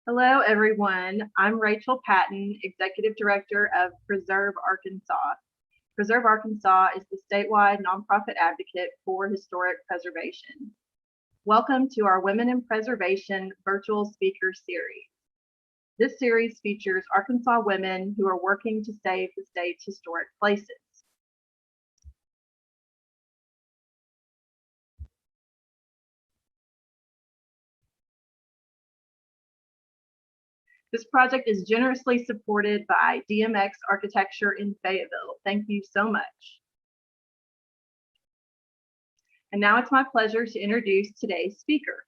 Hello, everyone. I'm Rachel Patton, Executive Director of Preserve Arkansas. Preserve Arkansas is the statewide nonprofit advocate for historic preservation. Welcome to our Women in Preservation virtual speaker series. This series features Arkansas women who are working to save the state's historic places. This project is generously supported by DMX Architecture in Fayetteville. Thank you so much. And now it's my pleasure to introduce today's speaker.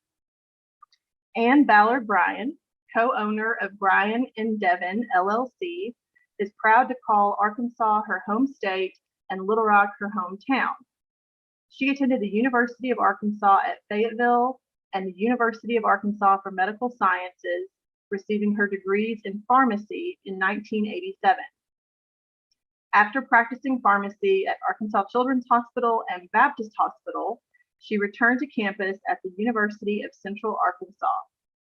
Ballard Bryan, co-owner of Bryan and Devon LLC, is proud to call Arkansas her home state and Little Rock her hometown. She attended the University of Arkansas at Fayetteville and the University of Arkansas for Medical Sciences, receiving her degrees in pharmacy in 1987. After practicing pharmacy at Arkansas Children's Hospital and Baptist Hospital, she returned to campus at the University of Central Arkansas,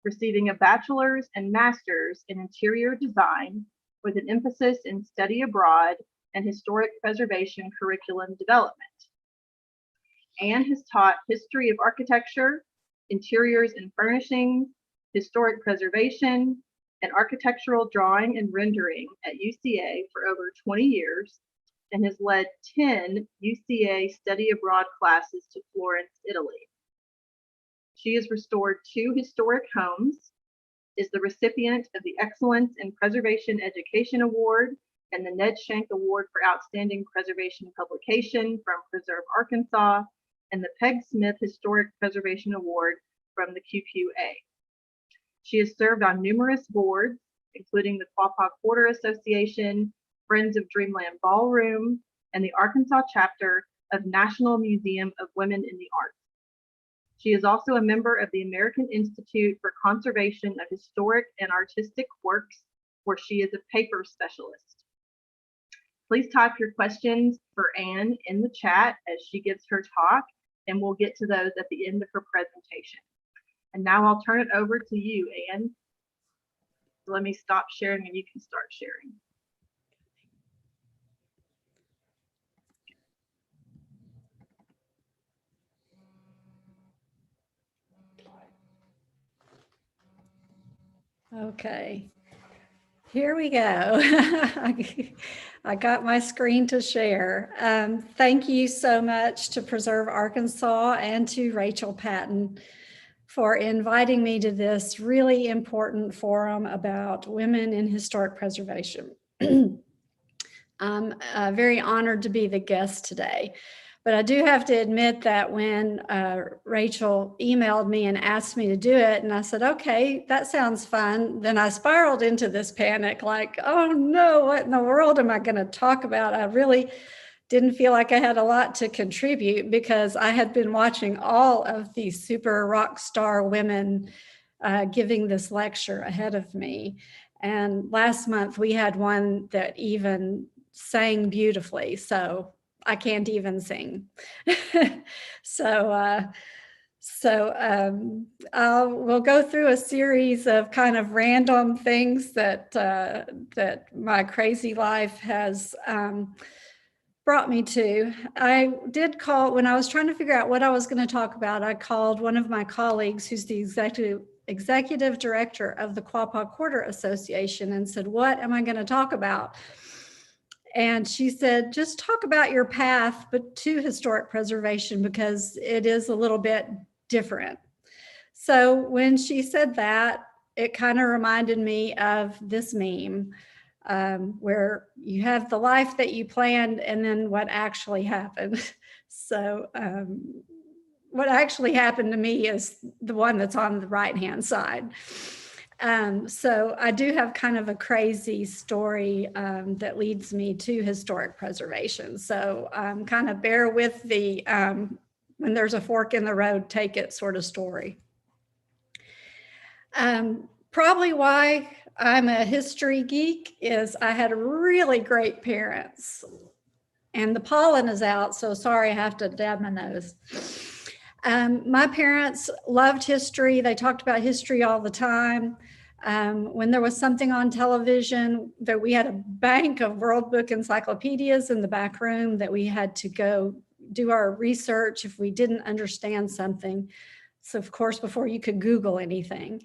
receiving a bachelor's and master's in interior design with an emphasis in study abroad and historic preservation curriculum development. Anne has taught history of architecture, interiors and furnishings, historic preservation, and architectural drawing and rendering at UCA for over 20 years and has led 10 UCA study abroad classes to Florence, Italy. She has restored 2 historic homes, is the recipient of the Excellence in Preservation Education Award and the Ned Shank Award for Outstanding Preservation Publication from Preserve Arkansas and the Peg Smith Historic Preservation Award from the QQA. She has served on numerous boards, including the Quapaw Quarter Association, Friends of Dreamland Ballroom, and the Arkansas chapter of National Museum of Women in the Arts. She is also a member of the American Institute for Conservation of Historic and Artistic Works, where she is a paper specialist. Please type your questions for Anne in the chat as she gives her talk, and we'll get to those at the end of her presentation. And now I'll turn it over to you, Anne. Let me stop sharing and you can start sharing. Okay, here we go. I got my screen to share. Thank you so much to Preserve Arkansas and to Rachel Patton for inviting me to this really important forum about women in historic preservation. I'm very honored to be the guest today. But I do have to admit that when Rachel emailed me and asked me to do it, and I said, okay, that sounds fun. Then I spiraled into this panic like, oh no, what in the world am I going to talk about? I really didn't feel like I had a lot to contribute because I had been watching all of these super rock star women giving this lecture ahead of me. And last month we had one that even sang beautifully. So I can't even sing. We'll go through a series of kind of random things that my crazy life has brought me to. I did call, when I was trying to figure out what I was going to talk about, I called one of my colleagues who's the executive director of the Quapaw Quarter Association and said, what am I going to talk about? And she said, just talk about your path, but to historic preservation, because it is a little bit different. So when she said that, it kind of reminded me of this meme where you have the life that you planned and then what actually happened. So what actually happened to me is the one that's on the right-hand side. So I do have kind of a crazy story that leads me to historic preservation. So kind of bear with the when there's a fork in the road, take it sort of story. Probably why I'm a history geek is I had really great parents. And the pollen is out, so sorry, I have to dab my nose. My parents loved history. They talked about history all the time. When there was something on television, that we had a bank of World Book encyclopedias in the back room that we had to go do our research if we didn't understand something. So of course, before you could Google anything.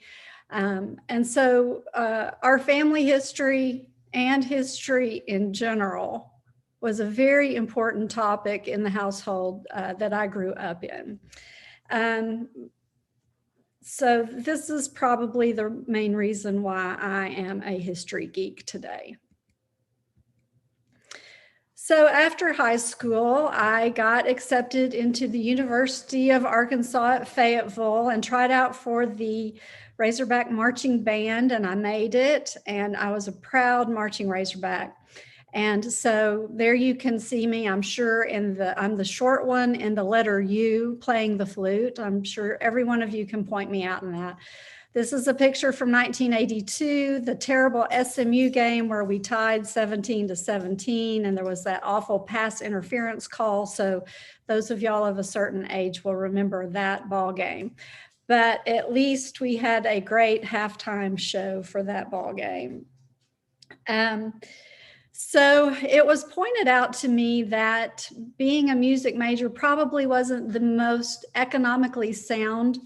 And so our family history and history in general was a very important topic in the household that I grew up in. So this is probably the main reason why I am a history geek today. So after high school, I got accepted into the University of Arkansas at Fayetteville and tried out for the Razorback Marching Band, and I made it, and I was a proud marching Razorback. And so there you can see me, I'm sure, I'm the short one in the letter U playing the flute. I'm sure every one of you can point me out in that. This is a picture from 1982, the terrible SMU game where we tied 17-17, and there was that awful pass interference call. So those of y'all of a certain age will remember that ball game. But at least we had a great halftime show for that ball game. So it was pointed out to me that being a music major probably wasn't the most economically sound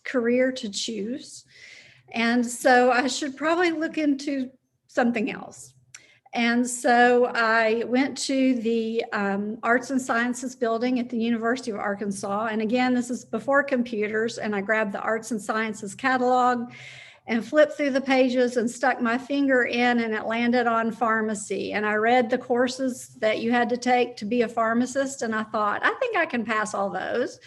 career to choose. And so I should probably look into something else. And so I went to the Arts and Sciences building at the University of Arkansas. And again, this is before computers. And I grabbed the Arts and Sciences catalog and flipped through the pages and stuck my finger in, and it landed on pharmacy. And I read the courses that you had to take to be a pharmacist. And I thought, I think I can pass all those.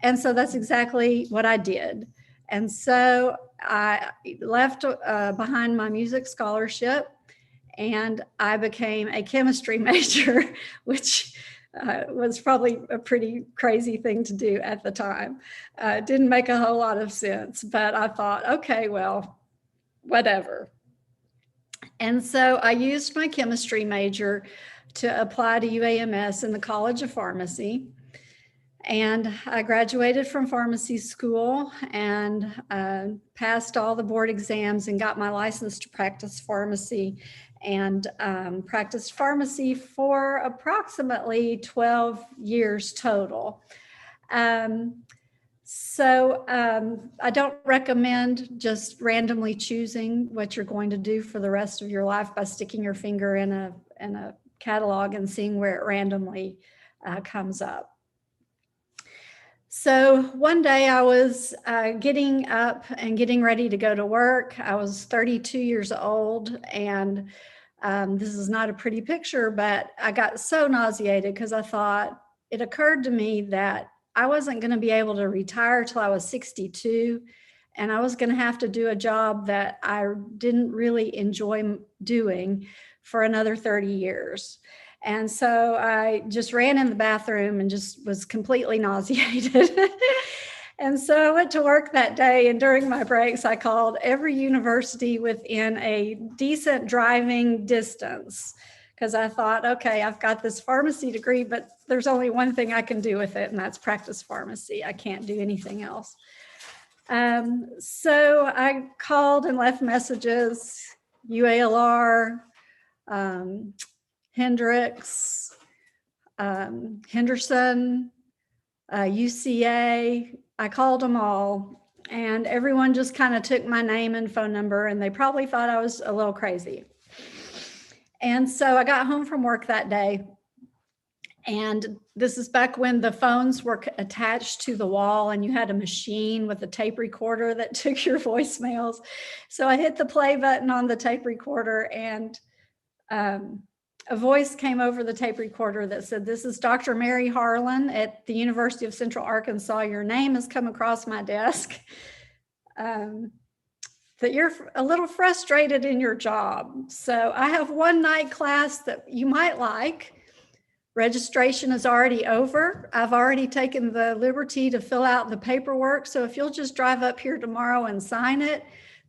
And so that's exactly what I did. And so I left behind my music scholarship, and I became a chemistry major, which was probably a pretty crazy thing to do at the time. It didn't make a whole lot of sense, but I thought, okay, well, whatever. And so I used my chemistry major to apply to UAMS in the College of Pharmacy. And I graduated from pharmacy school and passed all the board exams and got my license to practice pharmacy, and practiced pharmacy for approximately 12 years total. So I don't recommend just randomly choosing what you're going to do for the rest of your life by sticking your finger in a catalog and seeing where it randomly comes up. So one day I was getting up and getting ready to go to work. I was 32 years old, and this is not a pretty picture, but I got so nauseated because I thought, it occurred to me that I wasn't going to be able to retire till I was 62, and I was going to have to do a job that I didn't really enjoy doing for another 30 years. And so I just ran in the bathroom and just was completely nauseated. And so I went to work that day, and during my breaks, I called every university within a decent driving distance, because I thought, okay, I've got this pharmacy degree, but there's only one thing I can do with it, and that's practice pharmacy. I can't do anything else. So I called and left messages, UALR, Hendrix, Henderson, UCA. I called them all, and everyone just kind of took my name and phone number, and they probably thought I was a little crazy. And so I got home from work that day, and this is back when the phones were attached to the wall and you had a machine with a tape recorder that took your voicemails. So I hit the play button on the tape recorder, and a voice came over the tape recorder that said, "This is Dr. Mary Harlan at the University of Central Arkansas. Your name has come across my desk. That you're a little frustrated in your job. So I have one night class that you might like. Registration is already over. I've already taken the liberty to fill out the paperwork. So if you'll just drive up here tomorrow and sign it,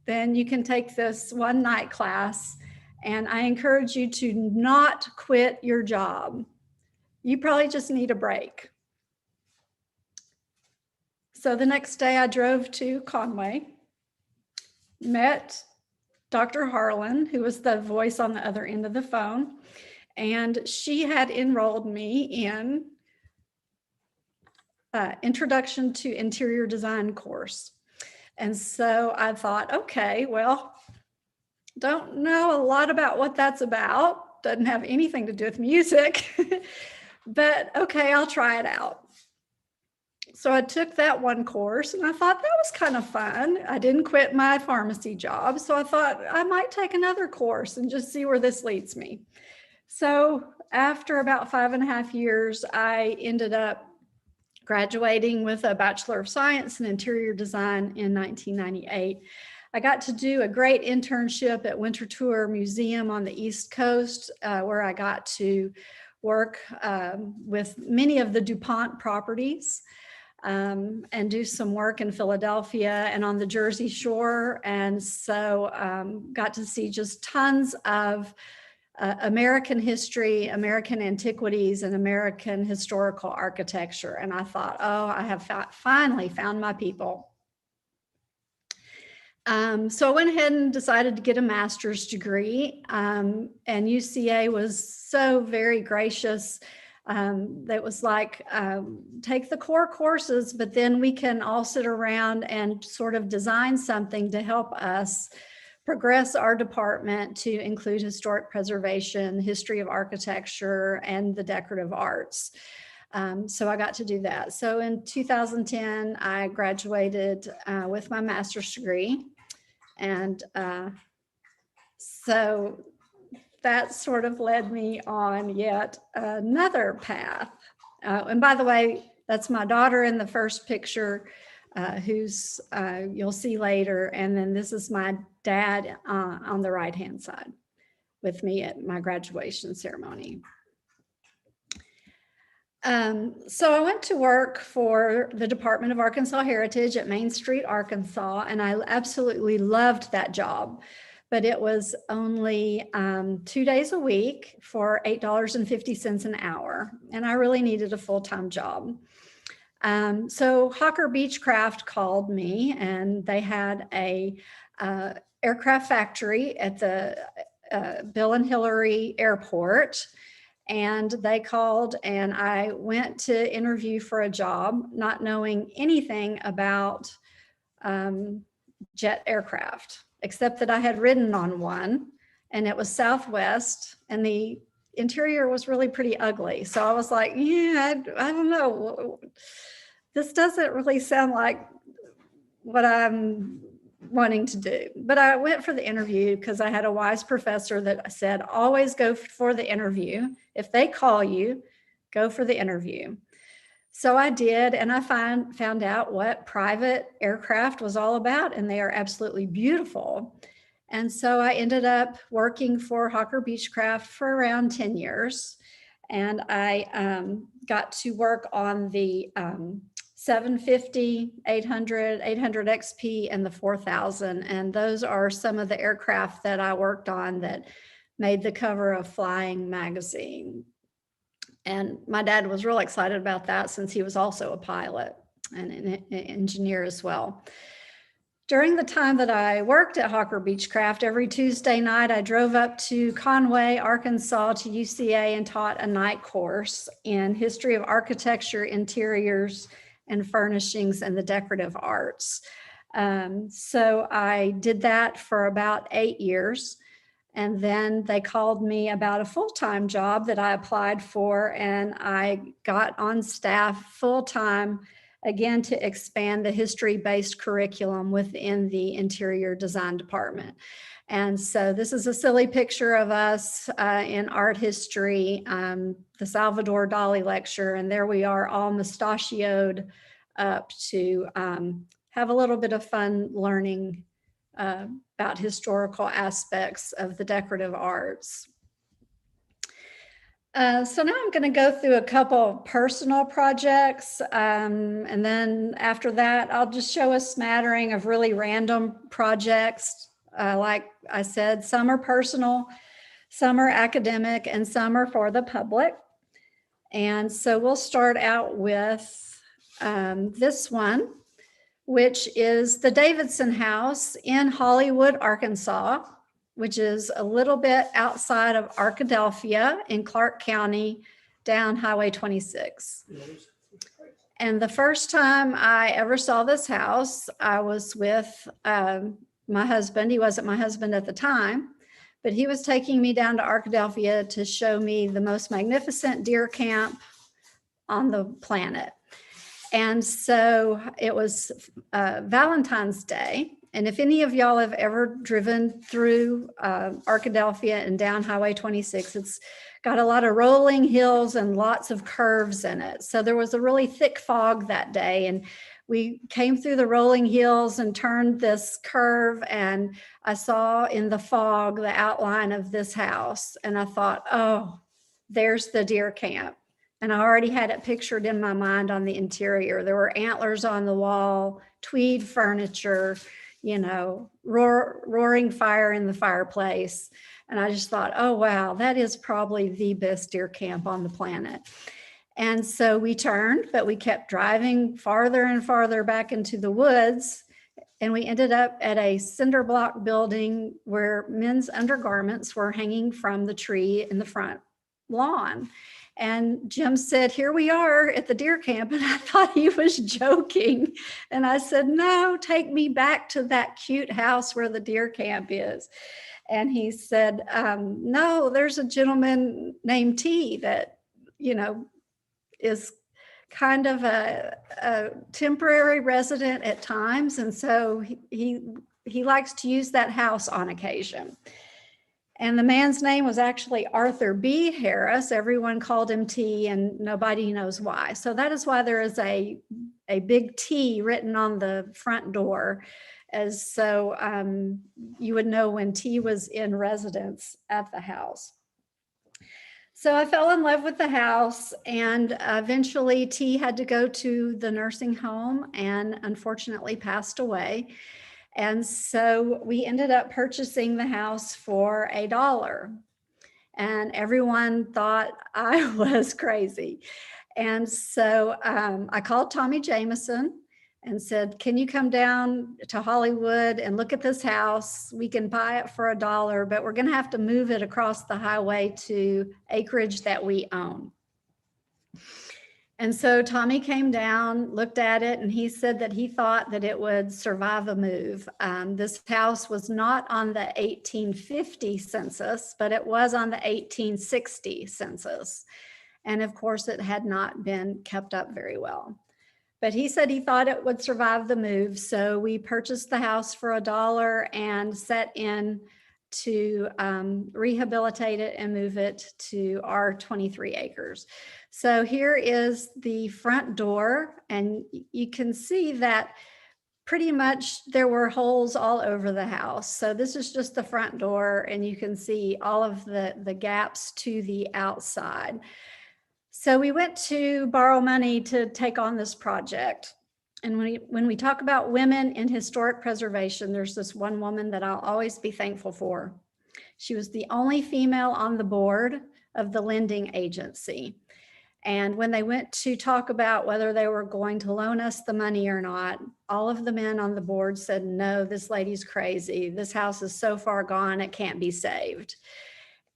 then you can take this one night class. And I encourage you to not quit your job. You probably just need a break." So the next day I drove to Conway, met Dr. Harlan, who was the voice on the other end of the phone, and she had enrolled me in Introduction to Interior Design course. And so I thought, okay, well, don't know a lot about what that's about. Doesn't have anything to do with music, but okay, I'll try it out. So I took that one course and I thought that was kind of fun. I didn't quit my pharmacy job. So I thought I might take another course and just see where this leads me. So after about 5.5 years, I ended up graduating with a Bachelor of Science in Interior Design in 1998. I got to do a great internship at Winter Tour Museum on the East Coast, where I got to work with many of the DuPont properties and do some work in Philadelphia and on the Jersey Shore. And so got to see just tons of American history, American antiquities, and American historical architecture. And I thought, oh, I have finally found my people. So I went ahead and decided to get a master's degree, and UCA was so very gracious. That was like, take the core courses, but then we can all sit around and sort of design something to help us progress our department to include historic preservation, history of architecture, and the decorative arts. So I got to do that. So in 2010, I graduated with my master's degree. And so that sort of led me on yet another path. And by the way, that's my daughter in the first picture, who's you'll see later. And then this is my dad on the right-hand side with me at my graduation ceremony. So I went to work for the Department of Arkansas Heritage at Main Street, Arkansas, and I absolutely loved that job. But it was only 2 days a week for $8.50 an hour, and I really needed a full-time job. So Hawker Beechcraft called me, and they had a aircraft factory at the Bill and Hillary Airport. And they called, and I went to interview for a job, not knowing anything about jet aircraft, except that I had ridden on one, and it was Southwest, and the interior was really pretty ugly. So I was like, yeah, I don't know. This doesn't really sound like what I'm wanting to do. But I went for the interview because I had a wise professor that said, always go for the interview. If they call you, go for the interview. So I did, and I found out what private aircraft was all about, and they are absolutely beautiful. And so I ended up working for Hawker Beechcraft for around 10 years. And I got to work on the 750, 800, 800 XP, and the 4000. And those are some of the aircraft that I worked on that made the cover of Flying magazine. And my dad was real excited about that since he was also a pilot and an engineer as well. During the time that I worked at Hawker Beechcraft, every Tuesday night, I drove up to Conway, Arkansas to UCA and taught a night course in history of architecture, interiors, and furnishings and the decorative arts. So I did that for about 8 years. And then they called me about a full-time job that I applied for, and I got on staff full-time, again, to expand the history-based curriculum within the interior design department. And so this is a silly picture of us in art history, the Salvador Dali lecture, and there we are all mustachioed up to have a little bit of fun learning about historical aspects of the decorative arts. So now I'm going to go through a couple personal projects, and then after that, I'll just show a smattering of really random projects. Like I said, some are personal, some are academic, and some are for the public. And so we'll start out with this one. which is the Davidson house in Hollywood, Arkansas, which is a little bit outside of Arkadelphia in Clark County, down Highway 26. And the first time I ever saw this house, I was with my husband. He wasn't my husband at the time, but he was taking me down to Arkadelphia to show me the most magnificent deer camp on the planet. And so it was Valentine's Day. And if any of y'all have ever driven through Arkadelphia and down Highway 26, it's got a lot of rolling hills and lots of curves in it. So there was a really thick fog that day. And we came through the rolling hills and turned this curve. And I saw in the fog the outline of this house. And I thought, oh, there's the deer camp. And I already had it pictured in my mind on the interior. There were antlers on the wall, tweed furniture, you know, roaring fire in the fireplace. And I just thought, oh, wow, that is probably the best deer camp on the planet. And so we turned, but we kept driving farther and farther back into the woods. And we ended up at a cinder block building where men's undergarments were hanging from the tree in the front lawn. And Jim said, here we are at the deer camp. And I thought he was joking. And I said, no, take me back to that cute house where the deer camp is. And he said, no, there's a gentleman named T that, you know, is kind of a temporary resident at times. And so he likes to use that house on occasion. And the man's name was actually Arthur B. Harris. Everyone called him T, and nobody knows why. So that is why there is a big T written on the front door, as so you would know when T was in residence at the house. So I fell in love with the house, and eventually T had to go to the nursing home and unfortunately passed away. And so we ended up purchasing the house for $1. And everyone thought I was crazy. And so I called Tommy Jameson and said, can you come down to Hollywood and look at this house? We can buy it for $1, but we're going to have to move it across the highway to acreage that we own. And so Tommy came down, looked at it, and he said that he thought that it would survive a move. This house was not on the 1850 census, but it was on the 1860 census. And of course, it had not been kept up very well. But he said he thought it would survive the move. So we purchased the house for $1 and set in to rehabilitate it and move it to our 23 acres. So here is the front door, and you can see that pretty much there were holes all over the house. So this is just the front door, and you can see all of the gaps to the outside. So we went to borrow money to take on this project. And when we talk about women in historic preservation, there's this one woman that I'll always be thankful for. She was the only female on the board of the lending agency. And when they went to talk about whether they were going to loan us the money or not, all of the men on the board said, no, this lady's crazy. This house is so far gone, it can't be saved.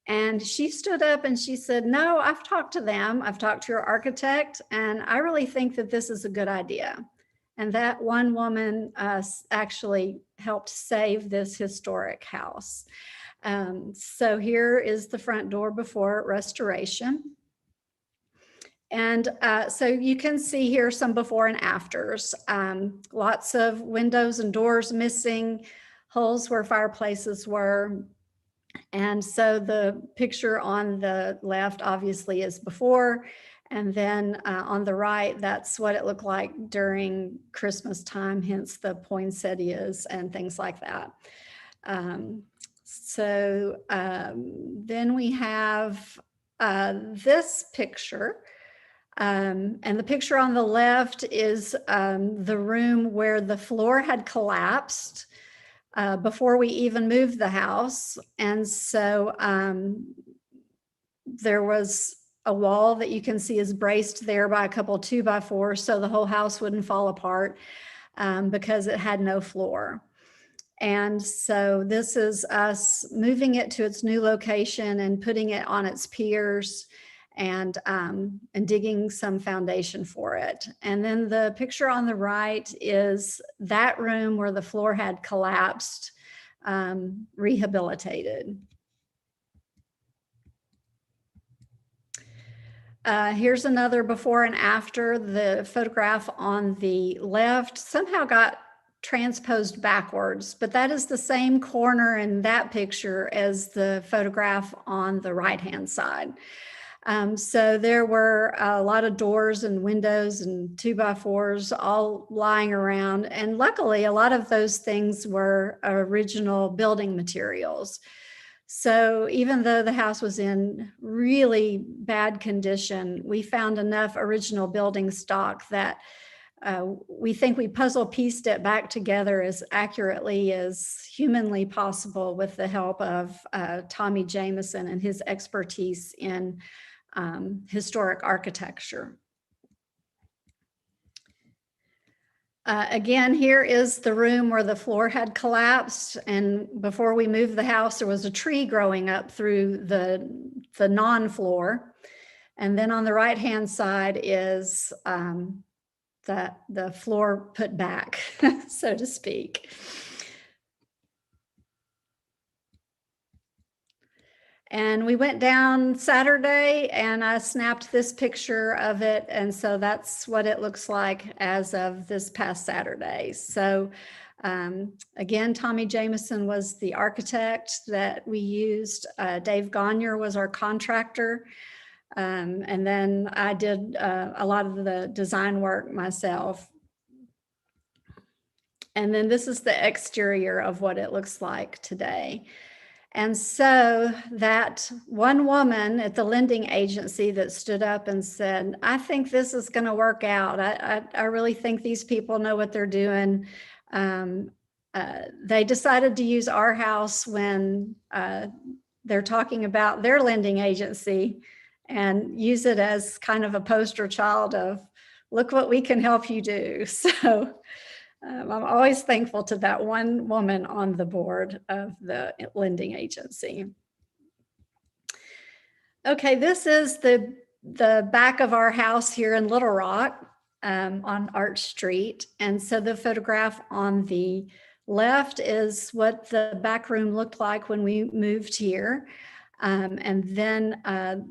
And she stood up and she said, no, I've talked to them. I've talked to your architect, and I really think that this is a good idea. And that one woman actually helped save this historic house. So here is the front door before restoration. And so you can see here some before and afters. Lots of windows and doors missing, holes where fireplaces were. And so the picture on the left obviously is before, and then on the right, that's what it looked like during Christmas time, hence the poinsettias and things like that. Then we have this picture. And the picture on the left is the room where the floor had collapsed before we even moved the house. And so there was a wall that you can see is braced there by a couple 2x4s so the whole house wouldn't fall apart. because it had no floor. And so this is us moving it to its new location and putting it on its piers and digging some foundation for it. And then the picture on the right is that room where the floor had collapsed, rehabilitated. Here's another before and after. The photograph on the left somehow got transposed backwards, but that is the same corner in that picture as the photograph on the right-hand side. So there were a lot of doors and windows and 2x4s all lying around. And luckily, a lot of those things were original building materials. So even though the house was in really bad condition, we found enough original building stock that we think we puzzle pieced it back together as accurately as humanly possible with the help of Tommy Jameson and his expertise in historic architecture. Again, here is the room where the floor had collapsed, and before we moved the house, there was a tree growing up through the non-floor. And then on the right-hand side is the floor put back, so to speak. And we went down Saturday and I snapped this picture of it. And so that's what it looks like as of this past Saturday. So again, Tommy Jameson was the architect that we used. Dave Gagner was our contractor. And then I did a lot of the design work myself. And then this is the exterior of what it looks like today. And so that one woman at the lending agency that stood up and said, I think this is going to work out. I really think these people know what they're doing. They decided to use our house when they're talking about their lending agency and use it as kind of a poster child of, look what we can help you do. So I'm always thankful to that one woman on the board of the lending agency. Okay, this is the back of our house here in Little Rock on Arch Street. And so the photograph on the left is what the back room looked like when we moved here. And then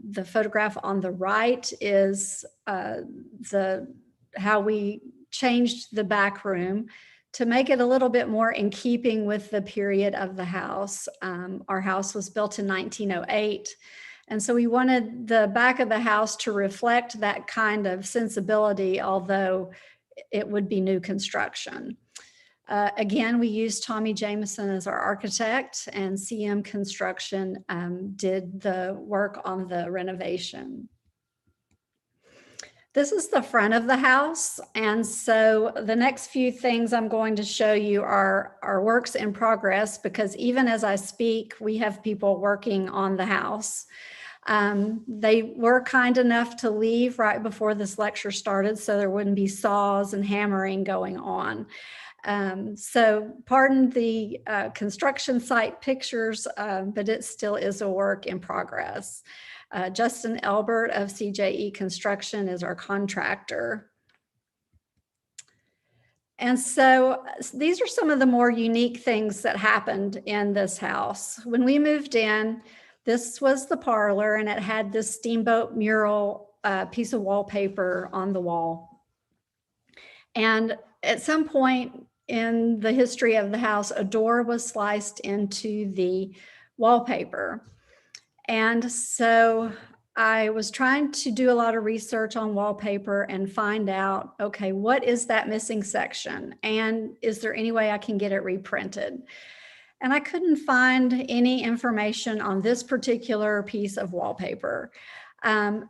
the photograph on the right is how we changed the back room to make it a little bit more in keeping with the period of the house. Our house was built in 1908. And so we wanted the back of the house to reflect that kind of sensibility, although it would be new construction. Again, we used Tommy Jameson as our architect, and CM Construction did the work on the renovation. This is the front of the house. And so the next few things I'm going to show you are works in progress, because even as I speak, we have people working on the house. They were kind enough to leave right before this lecture started, so there wouldn't be saws and hammering going on. So pardon the construction site pictures, but it still is a work in progress. Justin Elbert of CJE Construction is our contractor. And so these are some of the more unique things that happened in this house. When we moved in, this was the parlor, and it had this steamboat mural piece of wallpaper on the wall. And at some point in the history of the house, a door was sliced into the wallpaper. And so I was trying to do a lot of research on wallpaper and find out, okay, what is that missing section? And is there any way I can get it reprinted? And I couldn't find any information on this particular piece of wallpaper.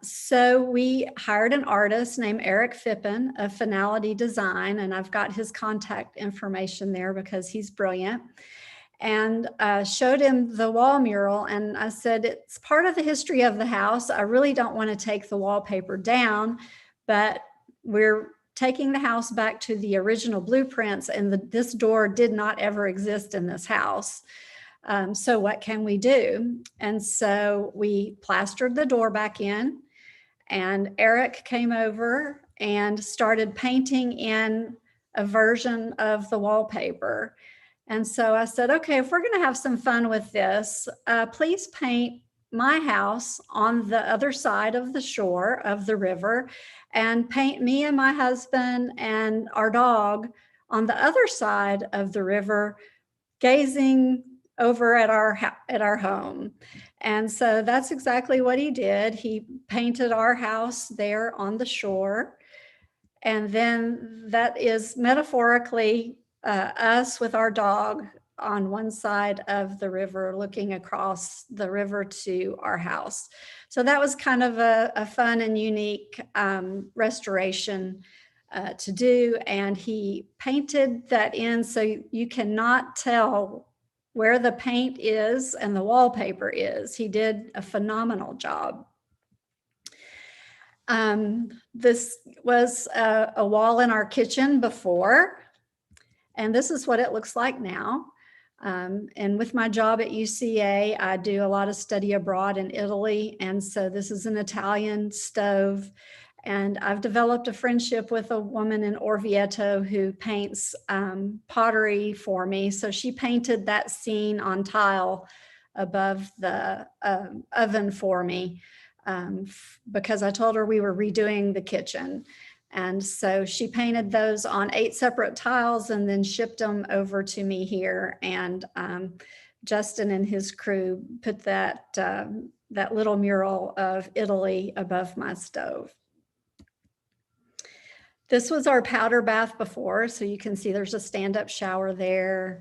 So we hired an artist named Eric Phippen of Finality Design, and I've got his contact information there because he's brilliant. And showed him the wall mural, and I said, it's part of the history of the house. I really don't want to take the wallpaper down, but we're taking the house back to the original blueprints, and this door did not ever exist in this house. So what can we do? And so we plastered the door back in, and Eric came over and started painting in a version of the wallpaper. And so I said, okay, if we're going to have some fun with this, please paint my house on the other side of the shore of the river, and paint me and my husband and our dog on the other side of the river, gazing over at our home. And so that's exactly what he did. He painted our house there on the shore. And then that is metaphorically us with our dog on one side of the river, looking across the river to our house. So that was kind of a fun and unique restoration to do. And he painted that in so you cannot tell where the paint is and the wallpaper is. He did a phenomenal job. This was a wall in our kitchen before, and this is what it looks like now. And with my job at UCA, I do a lot of study abroad in Italy. And so this is an Italian stove. And I've developed a friendship with a woman in Orvieto who paints pottery for me. So she painted that scene on tile above the oven for me because I told her we were redoing the kitchen. And so she painted those on 8 separate tiles and then shipped them over to me here. And Justin and his crew put that little mural of Italy above my stove. This was our powder bath before, so you can see there's a stand-up shower there,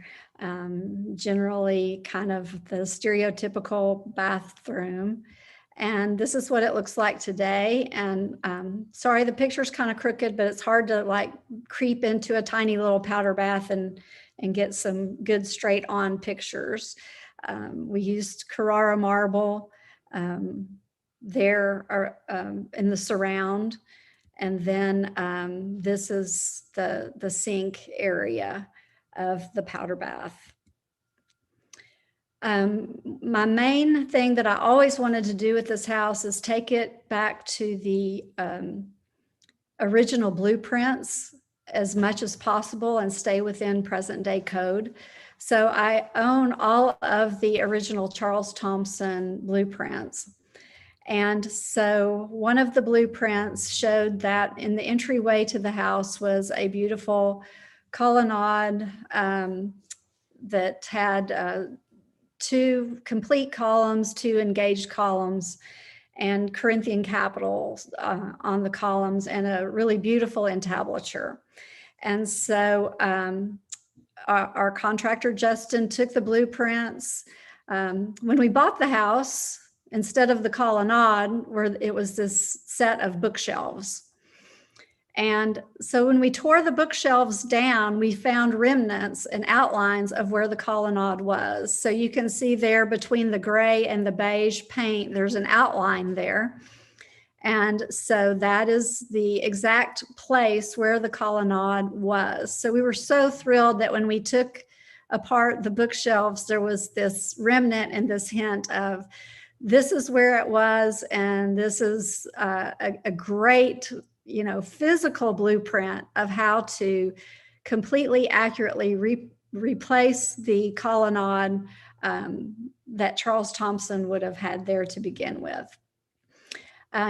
generally kind of the stereotypical bathroom. And this is what it looks like today. And sorry, the picture's kind of crooked, but it's hard to like creep into a tiny little powder bath and get some good straight on pictures. We used Carrara marble there in the surround. And then this is the sink area of the powder bath. My main thing that I always wanted to do with this house is take it back to the original blueprints as much as possible and stay within present day code. So I own all of the original Charles Thompson blueprints. And so one of the blueprints showed that in the entryway to the house was a beautiful colonnade that had 2 complete columns, 2 engaged columns, and Corinthian capitals on the columns, and a really beautiful entablature. And so our contractor, Justin, took the blueprints. When we bought the house, instead of the colonnade, where it was this set of bookshelves. And so when we tore the bookshelves down, we found remnants and outlines of where the colonnade was. So you can see there between the gray and the beige paint, there's an outline there. And so that is the exact place where the colonnade was. So we were so thrilled that when we took apart the bookshelves, there was this remnant and this hint of, this is where it was, and this is a great, physical blueprint of how to completely accurately replace the colonnade that Charles Thompson would have had there to begin with.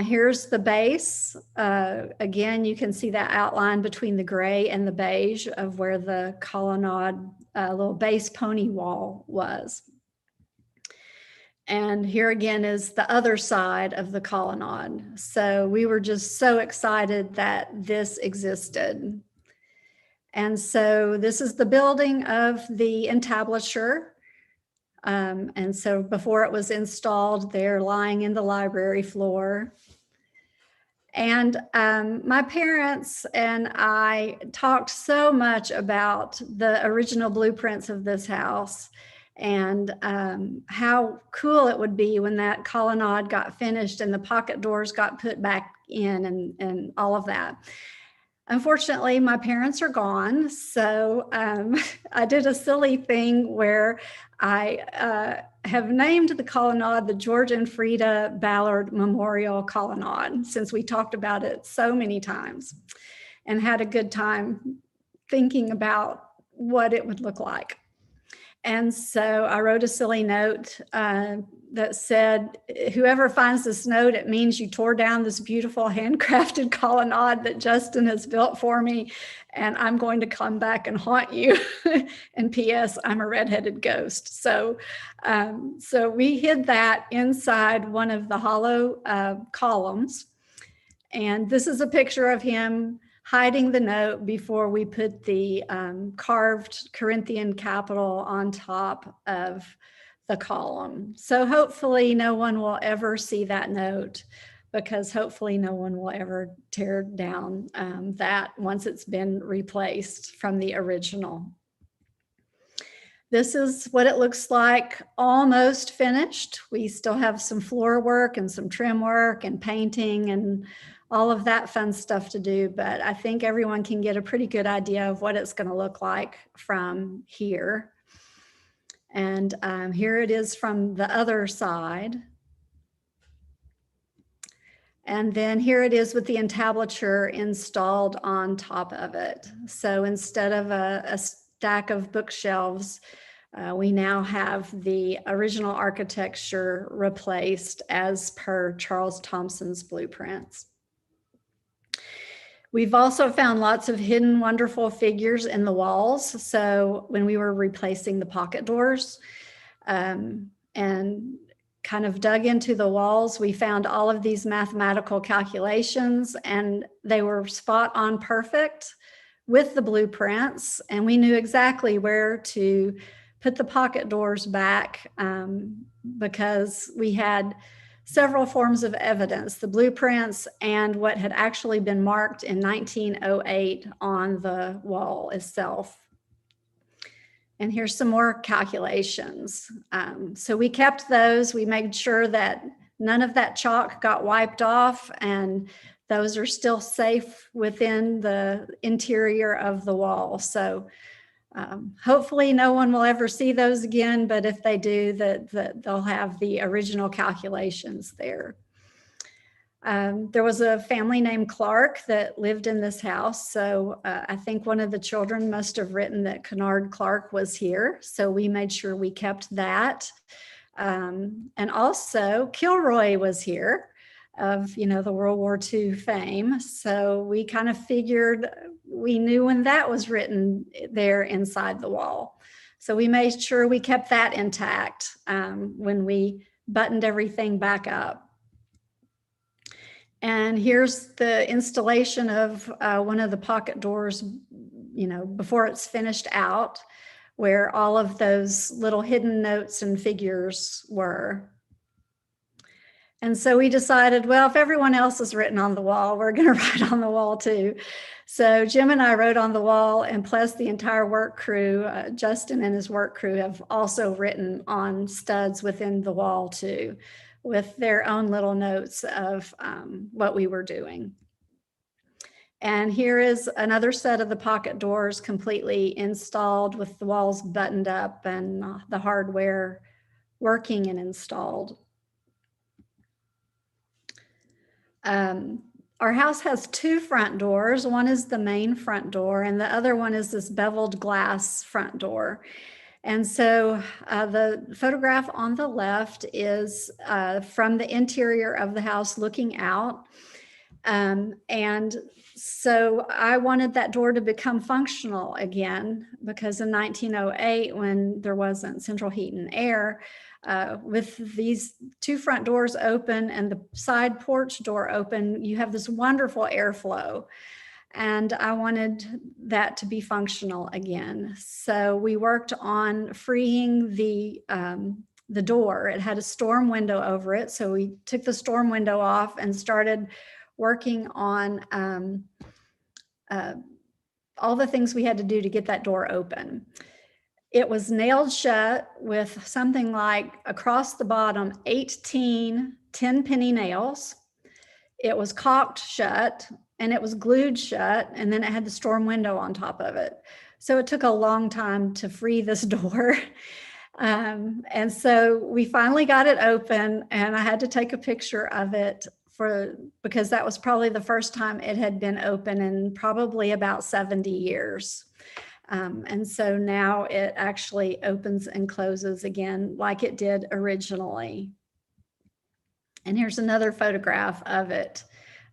Here's the base. Again, you can see that outline between the gray and the beige of where the colonnade little base pony wall was. And here again is the other side of the colonnade. So we were just so excited that this existed. And so this is the building of the entablature. And so before it was installed, they're lying in the library floor. And my parents and I talked so much about the original blueprints of this house and how cool it would be when that colonnade got finished and the pocket doors got put back in and all of that. Unfortunately, my parents are gone, so I did a silly thing where I have named the colonnade the George and Frida Ballard Memorial Colonnade, since we talked about it so many times and had a good time thinking about what it would look like. And so I wrote a silly note that said, whoever finds this note, it means you tore down this beautiful handcrafted colonnade that Justin has built for me, and I'm going to come back and haunt you. And P.S., I'm a redheaded ghost. So we hid that inside one of the hollow columns. And this is a picture of him hiding the note before we put the carved Corinthian capital on top of the column. So hopefully no one will ever see that note, because hopefully no one will ever tear down that once it's been replaced from the original. This is what it looks like almost finished. We still have some floor work and some trim work and painting and all of that fun stuff to do, but I think everyone can get a pretty good idea of what it's going to look like from here. And here it is from the other side. And then here it is with the entablature installed on top of it. So instead of a stack of bookshelves, we now have the original architecture replaced as per Charles Thompson's blueprints. We've also found lots of hidden wonderful figures in the walls. So when we were replacing the pocket doors and kind of dug into the walls, we found all of these mathematical calculations, and they were spot on perfect with the blueprints. And we knew exactly where to put the pocket doors back because we had several forms of evidence, the blueprints and what had actually been marked in 1908 on the wall itself. And here's some more calculations. So we kept those. We made sure that none of that chalk got wiped off, and those are still safe within the interior of the wall. So hopefully no one will ever see those again, but if they do, that they'll have the original calculations there. There was a family named Clark that lived in this house. So I think one of the children must have written that Kennard Clark was here. So we made sure we kept that. And also Kilroy was here, of, the World War II fame. So we kind of figured, we knew when that was written there inside the wall. So we made sure we kept that intact when we buttoned everything back up. And here's the installation of one of the pocket doors, before it's finished out, where all of those little hidden notes and figures were. And so we decided, well, if everyone else has written on the wall, we're going to write on the wall too. So Jim and I wrote on the wall, and plus the entire work crew, Justin and his work crew have also written on studs within the wall too, with their own little notes of what we were doing. And here is another set of the pocket doors completely installed with the walls buttoned up and the hardware working and installed. Our house has two front doors. One is the main front door, and the other one is this beveled glass front door. And so the photograph on the left is from the interior of the house looking out. And so I wanted that door to become functional again, because in 1908, when there wasn't central heat and air, with these two front doors open and the side porch door open, you have this wonderful airflow. And I wanted that to be functional again. So we worked on freeing the door. It had a storm window over it. So we took the storm window off and started working on all the things we had to do to get that door open. It was nailed shut with something like, across the bottom, 18 10-penny nails. It was caulked shut and it was glued shut, and then it had the storm window on top of it. So it took a long time to free this door. And so we finally got it open, and I had to take a picture of it because that was probably the first time it had been open in probably about 70 years. And so now it actually opens and closes again like it did originally. And here's another photograph of it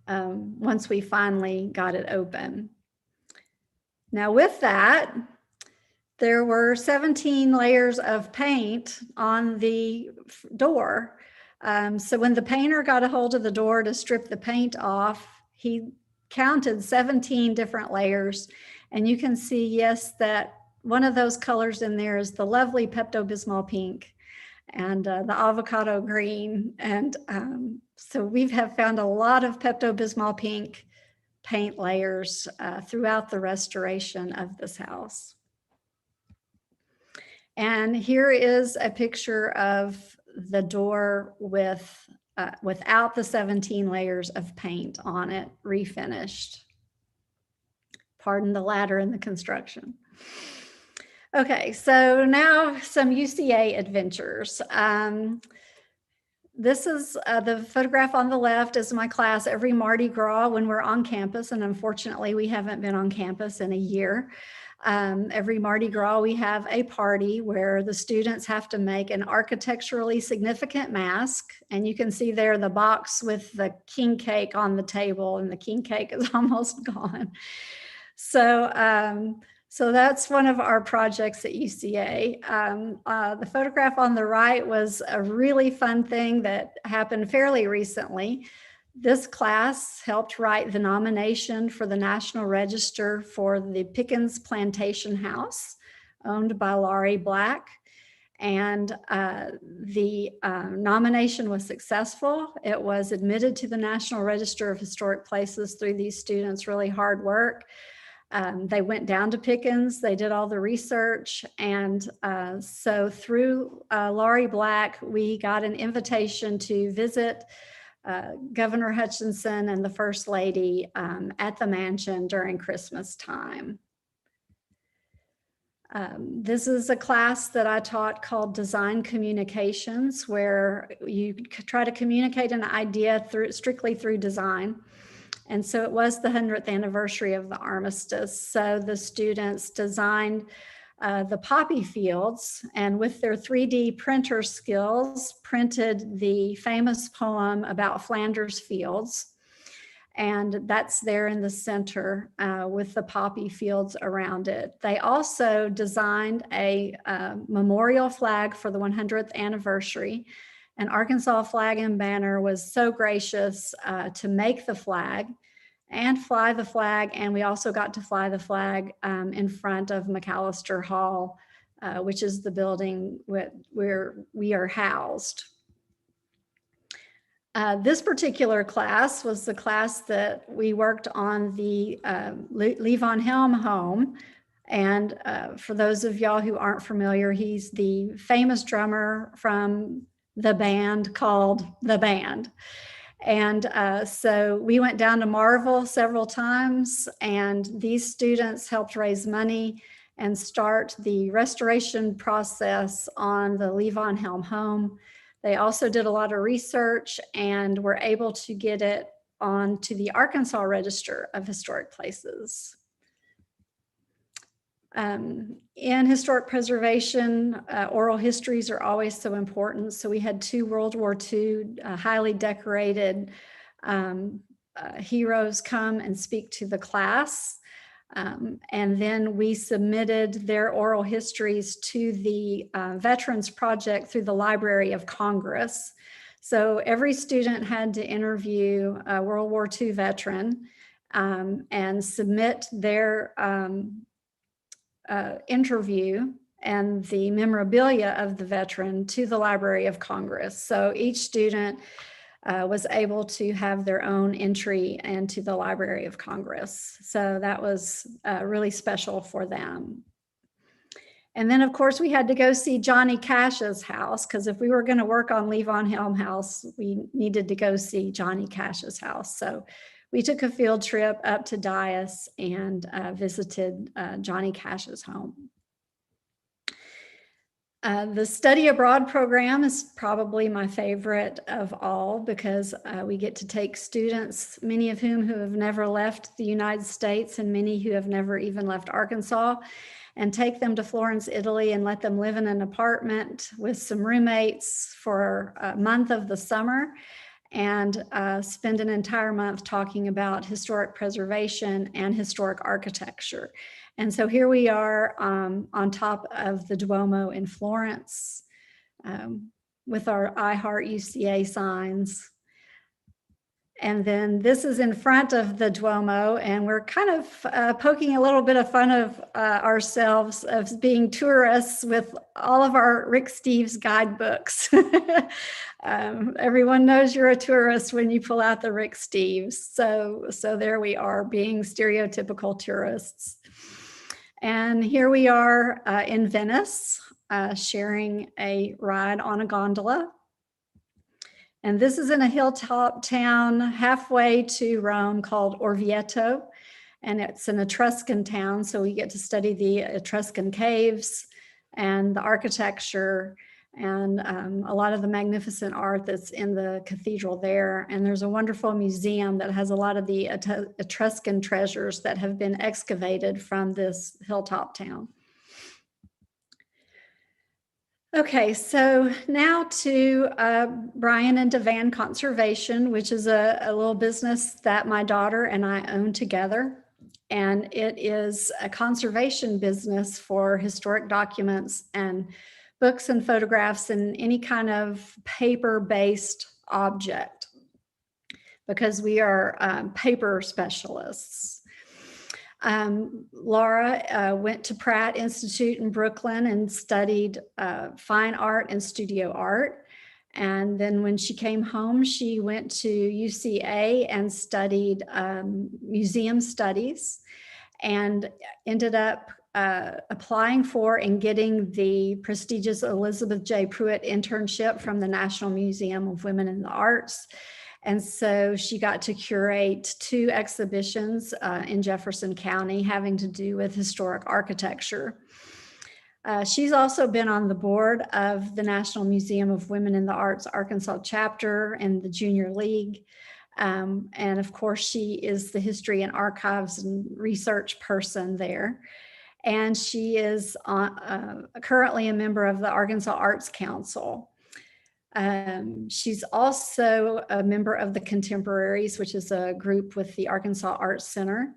once we finally got it open. Now with that, there were 17 layers of paint on the door. So when the painter got a hold of the door to strip the paint off, he counted 17 different layers. And you can see, yes, that one of those colors in there is the lovely Pepto-Bismol pink and the avocado green. And so we have found a lot of Pepto-Bismol pink paint layers throughout the restoration of this house. And here is a picture of the door without the 17 layers of paint on it, refinished. Pardon the ladder in the construction. Okay, so now some UCA adventures. This is the photograph on the left is my class every Mardi Gras when we're on campus, and unfortunately we haven't been on campus in a year. Every Mardi Gras we have a party where the students have to make an architecturally significant mask, and you can see there the box with the king cake on the table, and the king cake is almost gone. So that's one of our projects at UCA. The photograph on the right was a really fun thing that happened fairly recently. This class helped write the nomination for the National Register for the Pickens Plantation House, owned by Laurie Black. And the nomination was successful. It was admitted to the National Register of Historic Places through these students' really hard work. They went down to Pickens, they did all the research, and so through Laurie Black, we got an invitation to visit Governor Hutchinson and the First Lady at the mansion during Christmas time. This is a class that I taught called Design Communications, where you try to communicate an idea strictly through design. And so it was the 100th anniversary of the armistice. So the students designed the poppy fields, and with their 3D printer skills, printed the famous poem about Flanders Fields. And that's there in the center with the poppy fields around it. They also designed a memorial flag for the 100th anniversary. And Arkansas Flag and Banner was so gracious to make the flag and fly the flag. And we also got to fly the flag in front of McAllister Hall, which is the building where we are housed. This particular class was the class that we worked on the Levon Helm home. And for those of y'all who aren't familiar, he's the famous drummer from the band called The Band. And so we went down to Marvel several times, and these students helped raise money and start the restoration process on the Levon Helm home. They also did a lot of research and were able to get it onto the Arkansas Register of Historic Places. In historic preservation, oral histories are always so important. So we had 2 World War II highly decorated heroes come and speak to the class. And then we submitted their oral histories to the Veterans Project through the Library of Congress. So every student had to interview a World War II veteran and submit their interview and the memorabilia of the veteran to the Library of Congress. So each student was able to have their own entry into the Library of Congress. So that was really special for them. And then of course we had to go see Johnny Cash's house, because if we were going to work on Levon Helm house, we needed to go see Johnny Cash's house. So we took a field trip up to Dias and visited Johnny Cash's home. The study abroad program is probably my favorite of all because we get to take students, many of whom who have never left the United States and many who have never even left Arkansas, and take them to Florence, Italy, and let them live in an apartment with some roommates for a month of the summer, and spend an entire month talking about historic preservation and historic architecture. And so here we are on top of the Duomo in Florence with our I Heart UCA signs. And then this is in front of the Duomo, and we're kind of poking a little bit of fun of ourselves of being tourists with all of our Rick Steves guidebooks. Everyone knows you're a tourist when you pull out the Rick Steves. So there we are, being stereotypical tourists. And here we are in Venice, sharing a ride on a gondola. And this is in a hilltop town halfway to Rome called Orvieto. And it's an Etruscan town, so we get to study the Etruscan caves and the architecture and a lot of the magnificent art that's in the cathedral there. And there's a wonderful museum that has a lot of the Etruscan treasures that have been excavated from this hilltop town. Okay, so now to Bryan and Devan Conservation, which is a little business that my daughter and I own together. And it is a conservation business for historic documents and books and photographs and any kind of paper-based object, because we are paper specialists. Laura went to Pratt Institute in Brooklyn and studied fine art and studio art. And then when she came home, she went to UCA and studied museum studies and ended up applying for and getting the prestigious Elizabeth J. Pruitt internship from the National Museum of Women in the Arts. And so she got to curate 2 exhibitions in Jefferson County having to do with historic architecture. She's also been on the board of the National Museum of Women in the Arts Arkansas chapter and the Junior League. And of course, she is the history and archives and research person there. And she is currently a member of the Arkansas Arts Council. She's also a member of the Contemporaries, which is a group with the Arkansas Arts Center.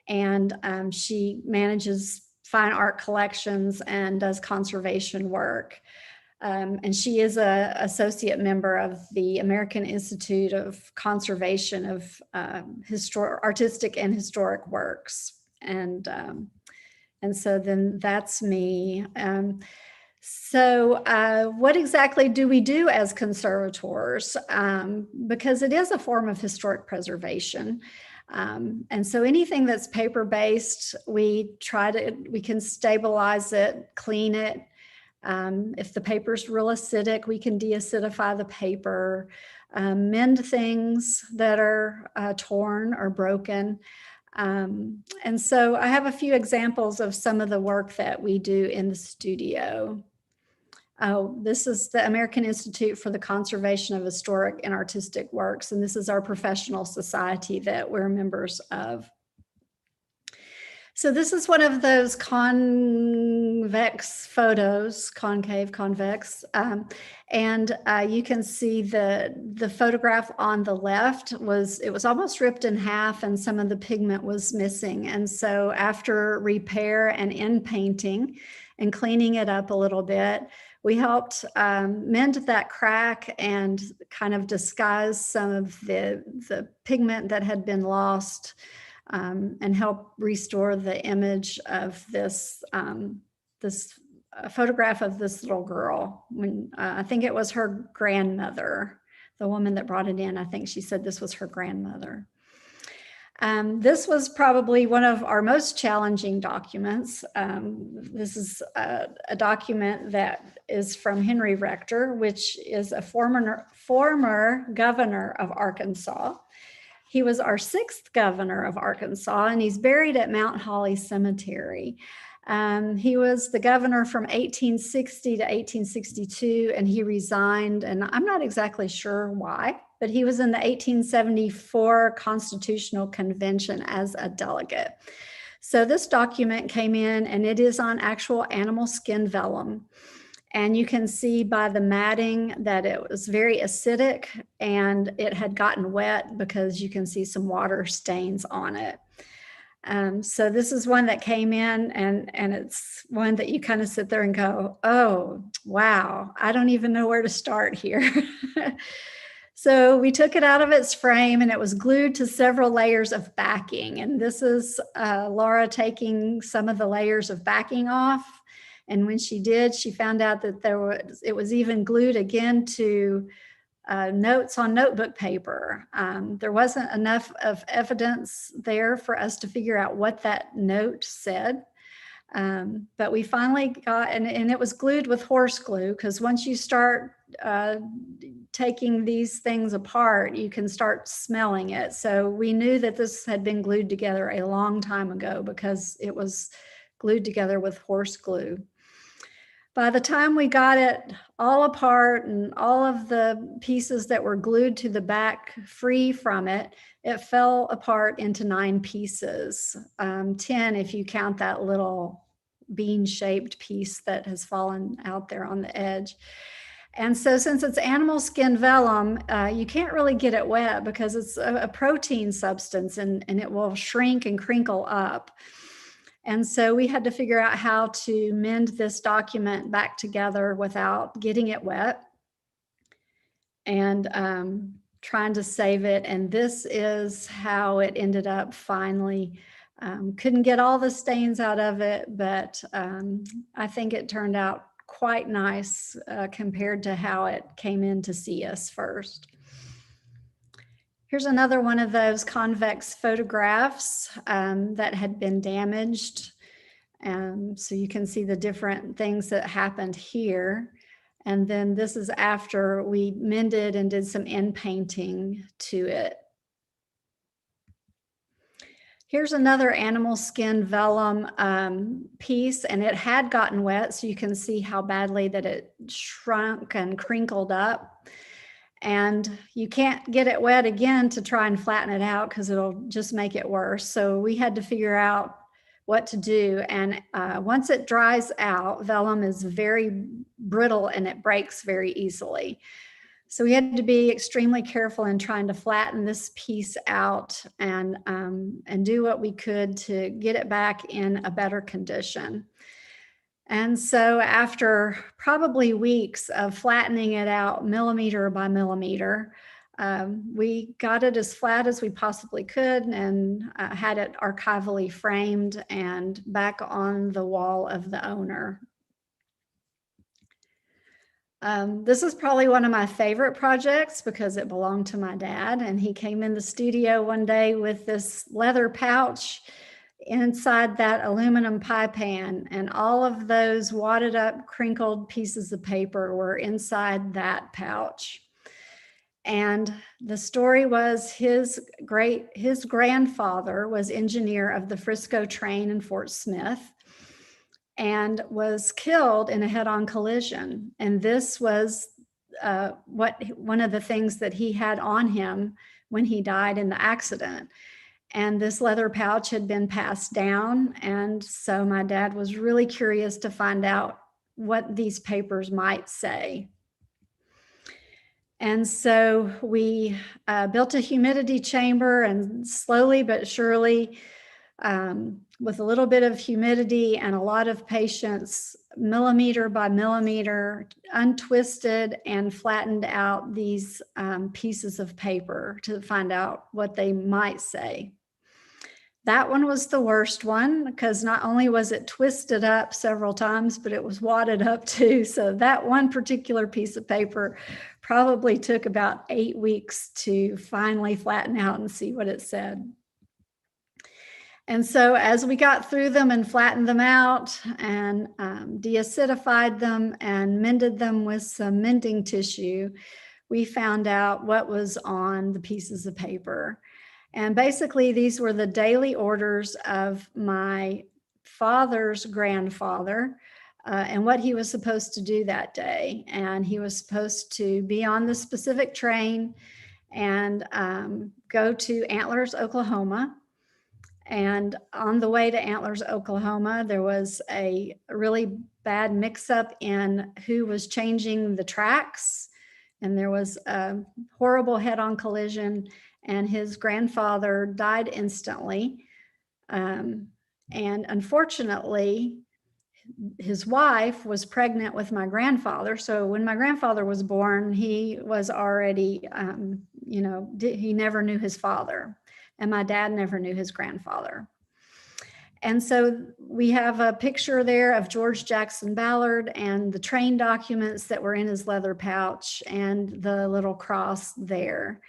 And she manages fine art collections and does conservation work. And she is an associate member of the American Institute of Conservation of Artistic and Historic Works. And so then that's me. So what exactly do we do as conservators? Because it is a form of historic preservation. And so anything that's paper-based, we can stabilize it, clean it. If the paper's real acidic, we can deacidify the paper, mend things that are torn or broken. And so I have a few examples of some of the work that we do in the studio. This is the American Institute for the Conservation of Historic and Artistic Works, and this is our professional society that we're members of. So this is one of those convex photos, concave, convex, and you can see the photograph on the left was almost ripped in half and some of the pigment was missing. And so after repair and in painting and cleaning it up a little bit, we helped mend that crack and kind of disguise some of the pigment that had been lost. And help restore the image of this photograph of this little girl. When I think it was her grandmother, the woman that brought it in, I think she said this was her grandmother. This was probably one of our most challenging documents. This is a document that is from Henry Rector, which is a former governor of Arkansas. He was our 6th governor of Arkansas, and he's buried at Mount Holly Cemetery. He was the governor from 1860 to 1862, and he resigned, and I'm not exactly sure why, but he was in the 1874 Constitutional Convention as a delegate. So this document came in, and it is on actual animal skin vellum. And you can see by the matting that it was very acidic, and it had gotten wet because you can see some water stains on it. So this is one that came in, and it's one that you kind of sit there and go, oh, wow, I don't even know where to start here. So we took it out of its frame, and it was glued to several layers of backing. And this is Laura taking some of the layers of backing off. And when she did, she found out that it was even glued again to notes on notebook paper. There wasn't enough of evidence there for us to figure out what that note said. But we finally got, and it was glued with horse glue, because once you start taking these things apart, you can start smelling it. So we knew that this had been glued together a long time ago because it was glued together with horse glue. By the time we got it all apart and all of the pieces that were glued to the back free from it, it fell apart into 9 pieces, 10 if you count that little bean-shaped piece that has fallen out there on the edge. And so since it's animal skin vellum, you can't really get it wet because it's a protein substance, and it will shrink and crinkle up. And so we had to figure out how to mend this document back together without getting it wet, and trying to save it. And this is how it ended up finally. Couldn't get all the stains out of it, but I think it turned out quite nice compared to how it came in to see us first. Here's another one of those convex photographs that had been damaged. So you can see the different things that happened here. And then this is after we mended and did some end painting to it. Here's another animal skin vellum piece, and it had gotten wet, so you can see how badly that it shrunk and crinkled up. And you can't get it wet again to try and flatten it out because it'll just make it worse. So we had to figure out what to do. And once it dries out, vellum is very brittle and it breaks very easily. So we had to be extremely careful in trying to flatten this piece out and do what we could to get it back in a better condition. And so after probably weeks of flattening it out millimeter by millimeter, we got it as flat as we possibly could and had it archivally framed and back on the wall of the owner. This is probably one of my favorite projects because it belonged to my dad, and he came in the studio one day with this leather pouch inside that aluminum pie pan, and all of those wadded up, crinkled pieces of paper were inside that pouch. And the story was his grandfather was engineer of the Frisco train in Fort Smith and was killed in a head-on collision. And this was one of the things that he had on him when he died in the accident. And this leather pouch had been passed down. And so my dad was really curious to find out what these papers might say. And so we built a humidity chamber, and slowly but surely, with a little bit of humidity and a lot of patience, millimeter by millimeter, untwisted and flattened out these pieces of paper to find out what they might say. That one was the worst one because not only was it twisted up several times, but it was wadded up too. So that one particular piece of paper probably took about 8 weeks to finally flatten out and see what it said. And so as we got through them and flattened them out and deacidified them and mended them with some mending tissue, we found out what was on the pieces of paper. And basically, these were the daily orders of my father's grandfather and what he was supposed to do that day. And he was supposed to be on the specific train and go to Antlers, Oklahoma. And on the way to Antlers, Oklahoma, there was a really bad mix-up in who was changing the tracks. And there was a horrible head-on collision, and his grandfather died instantly. And unfortunately, his wife was pregnant with my grandfather. So when my grandfather was born, he was already, he never knew his father. And my dad never knew his grandfather. And so we have a picture there of George Jackson Ballard and the train documents that were in his leather pouch and the little cross there.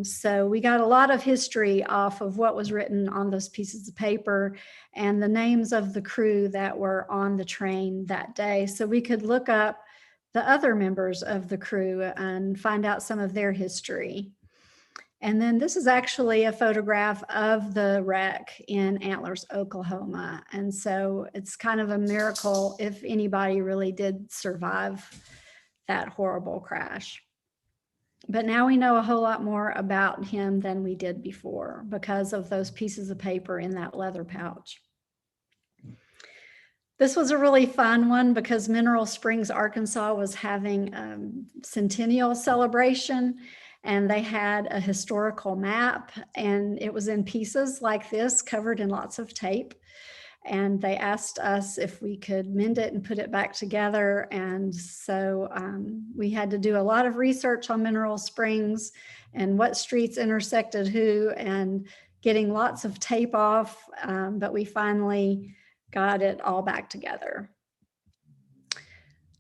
So we got a lot of history off of what was written on those pieces of paper and the names of the crew that were on the train that day. So we could look up the other members of the crew and find out some of their history. And then this is actually a photograph of the wreck in Antlers, Oklahoma. And so it's kind of a miracle if anybody really did survive that horrible crash. But now we know a whole lot more about him than we did before because of those pieces of paper in that leather pouch. This was a really fun one because Mineral Springs, Arkansas was having a centennial celebration, and they had a historical map, and it was in pieces like this covered in lots of tape. And they asked us if we could mend it and put it back together. And so we had to do a lot of research on Mineral Springs and what streets intersected who, and getting lots of tape off, but we finally got it all back together.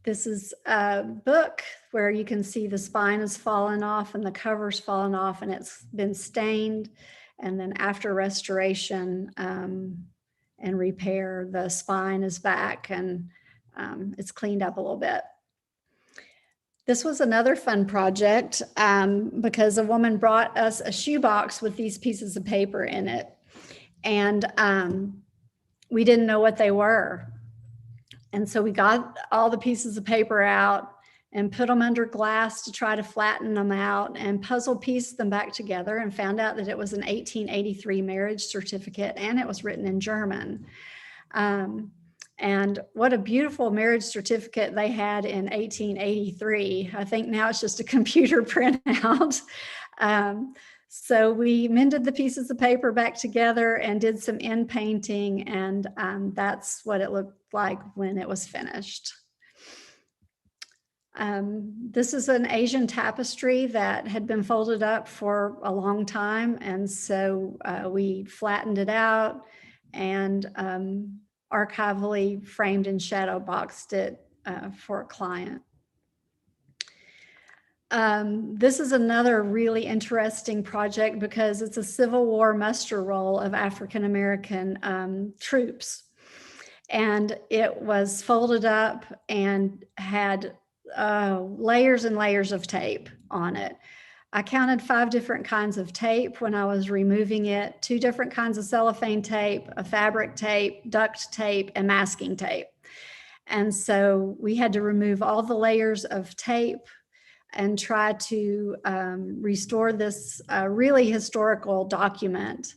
This is a book where you can see the spine has fallen off and the cover's fallen off, and it's been stained. And then after restoration and repair, the spine is back and it's cleaned up a little bit. This was another fun project because a woman brought us a shoebox with these pieces of paper in it. And we didn't know what they were. And so we got all the pieces of paper out and put them under glass to try to flatten them out and puzzle piece them back together, and found out that it was an 1883 marriage certificate and it was written in German. And what a beautiful marriage certificate they had in 1883. I think now it's just a computer printout. So we mended the pieces of paper back together and did some end painting, and that's what it looked like when it was finished. This is an Asian tapestry that had been folded up for a long time, and so we flattened it out and archivally framed and shadow boxed it for a client. This is another really interesting project because it's a Civil War muster roll of African American troops. And it was folded up and had layers and layers of tape on it. I counted 5 different kinds of tape when I was removing it, 2 different kinds of cellophane tape, a fabric tape, duct tape, and masking tape. And so we had to remove all the layers of tape and try to restore this really historical document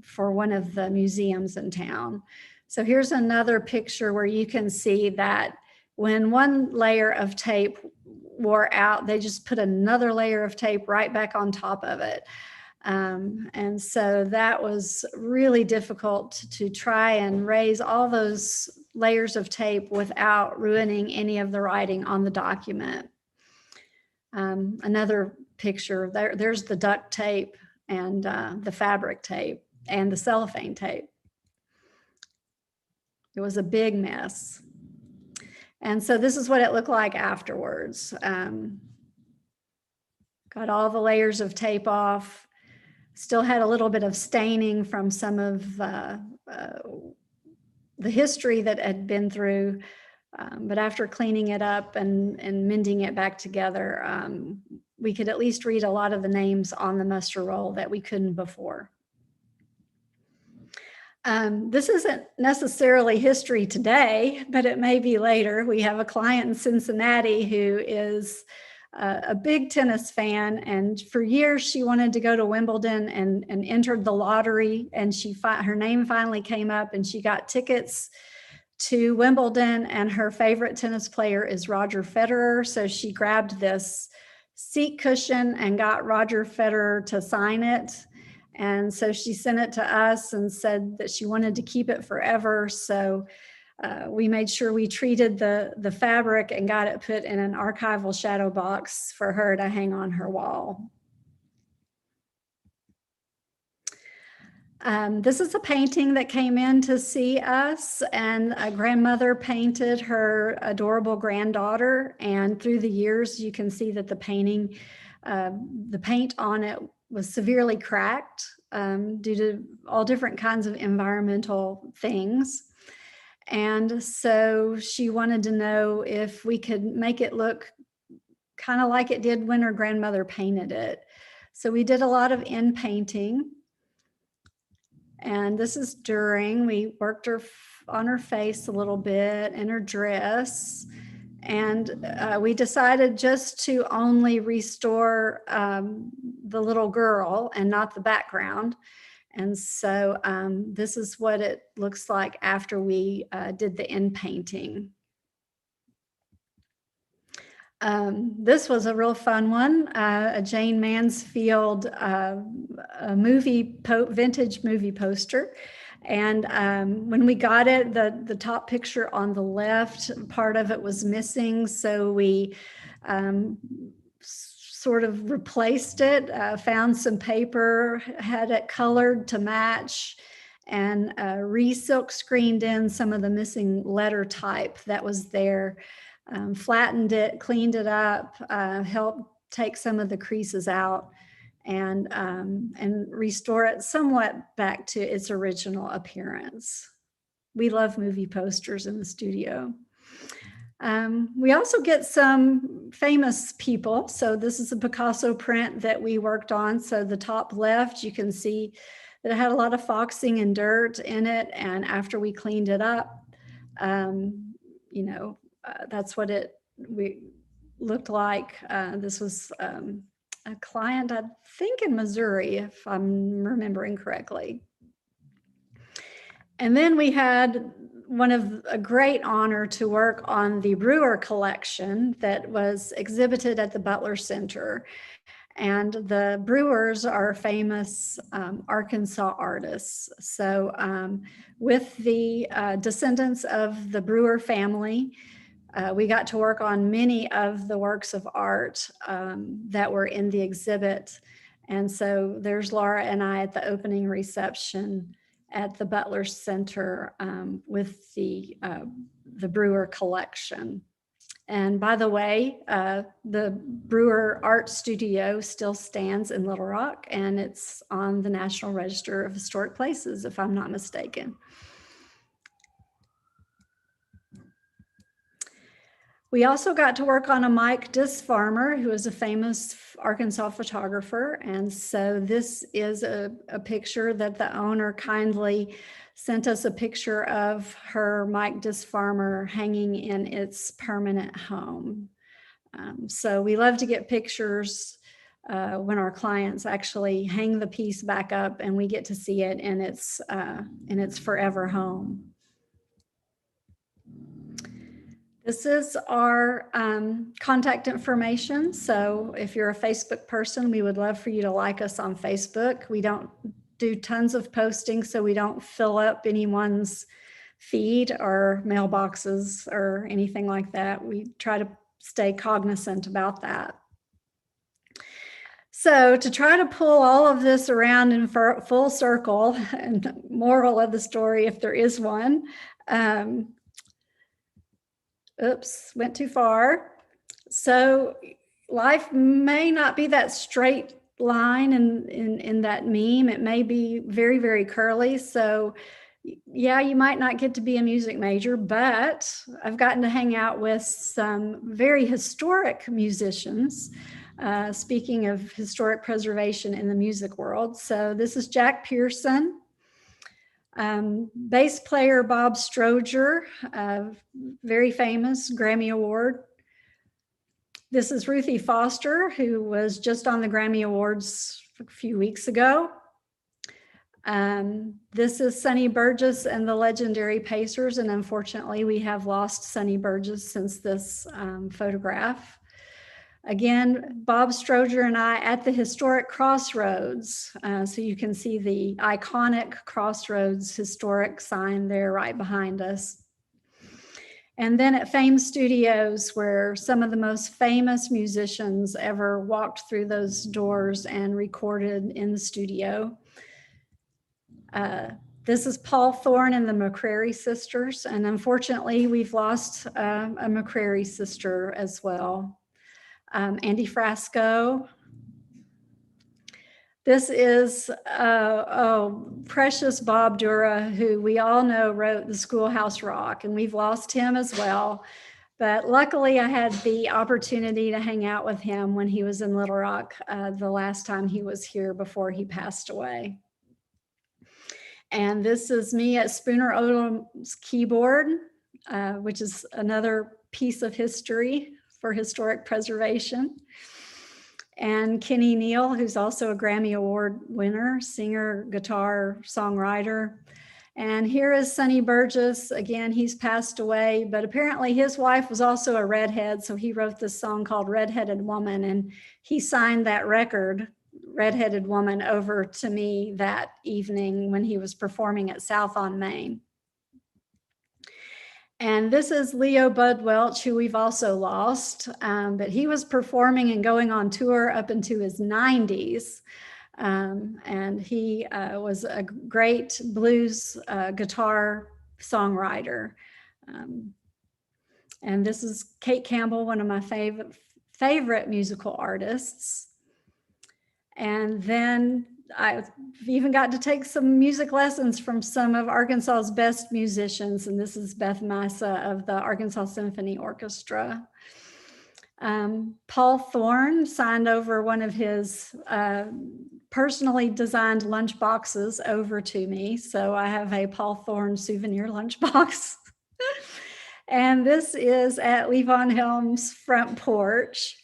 for one of the museums in town. So here's another picture where you can see that when one layer of tape wore out, they just put another layer of tape right back on top of it. And so that was really difficult to try and raise all those layers of tape without ruining any of the writing on the document. Another picture, there's the duct tape and the fabric tape and the cellophane tape. It was a big mess. And so this is what it looked like afterwards. Got all the layers of tape off, still had a little bit of staining from some of the history that had been through. But after cleaning it up and mending it back together, we could at least read a lot of the names on the muster roll that we couldn't before. This isn't necessarily history today, but it may be later. We have a client in Cincinnati who is a big tennis fan, and for years she wanted to go to Wimbledon and entered the lottery, and her name finally came up and she got tickets to Wimbledon, and her favorite tennis player is Roger Federer. So she grabbed this seat cushion and got Roger Federer to sign it. And so she sent it to us and said that she wanted to keep it forever. So we made sure we treated the fabric and got it put in an archival shadow box for her to hang on her wall. This is a painting that came in to see us, and a grandmother painted her adorable granddaughter. And through the years, you can see that the paint on it was severely cracked due to all different kinds of environmental things. And so she wanted to know if we could make it look kind of like it did when her grandmother painted it. So we did a lot of in painting. And this is we worked on her face a little bit and her dress. And we decided just to only restore the little girl and not the background. And so this is what it looks like after we did the in painting. This was a real fun one, a Jane Mansfield vintage movie poster. And when we got it, the top picture on the left, part of it was missing. So we sort of replaced it, found some paper, had it colored to match, and re-silk screened in some of the missing letter type that was there. Flattened it, cleaned it up, helped take some of the creases out, and restore it somewhat back to its original appearance. We love movie posters in the studio. We also get some famous people. So this is a Picasso print that we worked on. So the top left, you can see that it had a lot of foxing and dirt in it. And after we cleaned it up, that's what we looked like. This was a client, I think in Missouri, if I'm remembering correctly. And then we had a great honor to work on the Brewer Collection that was exhibited at the Butler Center. And the Brewers are famous Arkansas artists. So with the descendants of the Brewer family, we got to work on many of the works of art that were in the exhibit. And so there's Laura and I at the opening reception at the Butler Center with the Brewer Collection. And by the way, the Brewer Art Studio still stands in Little Rock, and it's on the National Register of Historic Places, if I'm not mistaken. We also got to work on a Mike Disfarmer, who is a famous Arkansas photographer. And so this is a picture that the owner kindly sent us a picture of her Mike Disfarmer hanging in its permanent home. So we love to get pictures when our clients actually hang the piece back up and we get to see it in its forever home. This is our contact information. So if you're a Facebook person, we would love for you to like us on Facebook. We don't do tons of posting, so we don't fill up anyone's feed or mailboxes or anything like that. We try to stay cognizant about that. So to try to pull all of this around in full circle, and moral of the story, if there is one, oops, went too far. So life may not be that straight line in that meme. It may be very, very curly. So yeah, you might not get to be a music major, but I've gotten to hang out with some very historic musicians speaking of historic preservation in the music world. So this is Jack Pearson. Bass player Bob Stroger, very famous Grammy Award. This is Ruthie Foster, who was just on the Grammy Awards a few weeks ago. This is Sonny Burgess and the legendary Pacers, and unfortunately we have lost Sonny Burgess since this photograph. Again, Bob Stroger and I at the historic Crossroads. So you can see the iconic Crossroads historic sign there right behind us. And then at Fame Studios, where some of the most famous musicians ever walked through those doors and recorded in the studio. This is Paul Thorne and the McCrary sisters. And unfortunately, we've lost a McCrary sister as well. Andy Frasco. This is precious Bob Dura, who we all know wrote the Schoolhouse Rock, and we've lost him as well. But luckily I had the opportunity to hang out with him when he was in Little Rock the last time he was here before he passed away. And this is me at Spooner Odom's keyboard, which is another piece of history for historic preservation. And Kenny Neal, who's also a Grammy Award winner, singer, guitar, songwriter. And here is Sonny Burgess. Again, he's passed away, but apparently his wife was also a redhead, so he wrote this song called Redheaded Woman, and he signed that record, Redheaded Woman, over to me that evening when he was performing at South on Main. And this is Leo Bud Welch, who we've also lost, but he was performing and going on tour up into his 90s. And he was a great blues guitar songwriter. And this is Kate Campbell, one of my favorite musical artists. And then I've even got to take some music lessons from some of Arkansas's best musicians. And this is Beth Massa of the Arkansas Symphony Orchestra. Paul Thorne signed over one of his personally designed lunch boxes over to me. So I have a Paul Thorne souvenir lunchbox. And this is at Levon Helm's front porch.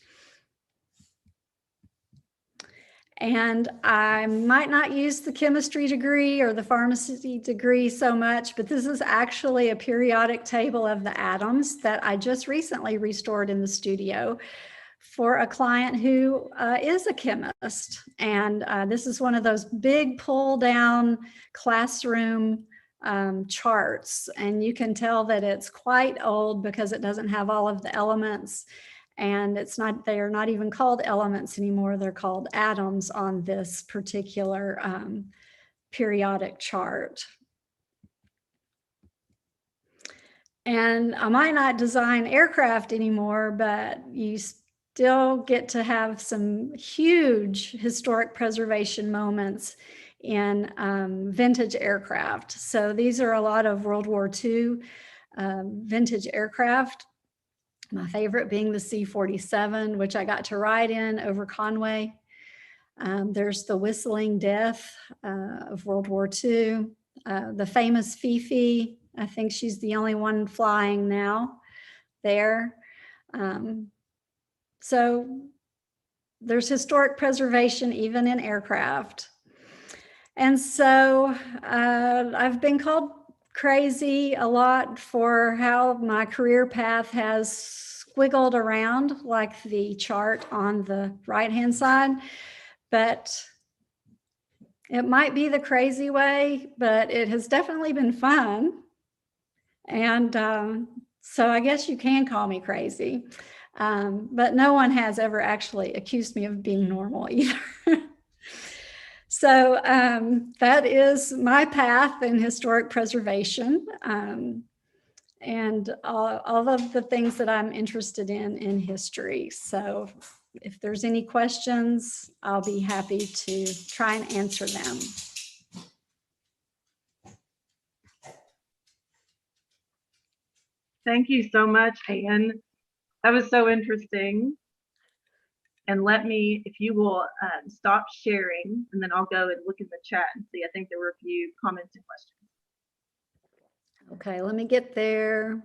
And I might not use the chemistry degree or the pharmacy degree so much, but this is actually a periodic table of the atoms that I just recently restored in the studio for a client who is a chemist. And this is one of those big pull down classroom charts. And you can tell that it's quite old because it doesn't have all of the elements. And they are not even called elements anymore. They're called atoms on this particular periodic chart. And I might not design aircraft anymore, but you still get to have some huge historic preservation moments in vintage aircraft. So these are a lot of World War II vintage aircraft. My favorite being the C-47, which I got to ride in over Conway. There's the Whistling Death of World War II. The famous Fifi, I think she's the only one flying now there. So there's historic preservation even in aircraft. And so I've been called crazy a lot for how my career path has squiggled around like the chart on the right-hand side, but it might be the crazy way, but it has definitely been fun. And so I guess you can call me crazy, but no one has ever actually accused me of being normal either. So that is my path in historic preservation and all of the things that I'm interested in history. So if there's any questions, I'll be happy to try and answer them. Thank you so much, Anne. That was so interesting. And I think that And let me, if you will stop sharing, and then I'll go and look in the chat and see. I think there were a few comments and questions. Okay, let me get there.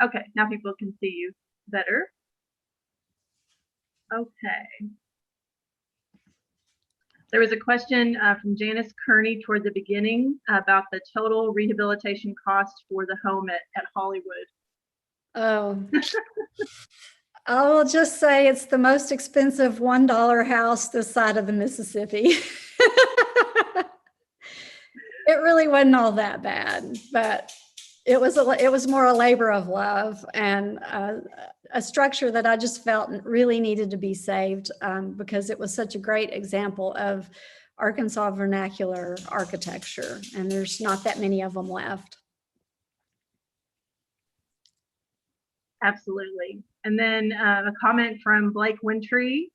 Okay, now people can see you better. Okay. There was a question from Janice Kearney toward the beginning about the total rehabilitation cost for the home at Hollywood. Oh, I will just say it's the most expensive $1 house this side of the Mississippi. It really wasn't all that bad, but it was more a labor of love and a structure that I just felt really needed to be saved because it was such a great example of Arkansas vernacular architecture, and there's not that many of them left. Absolutely. And then a comment from Blake Wintry.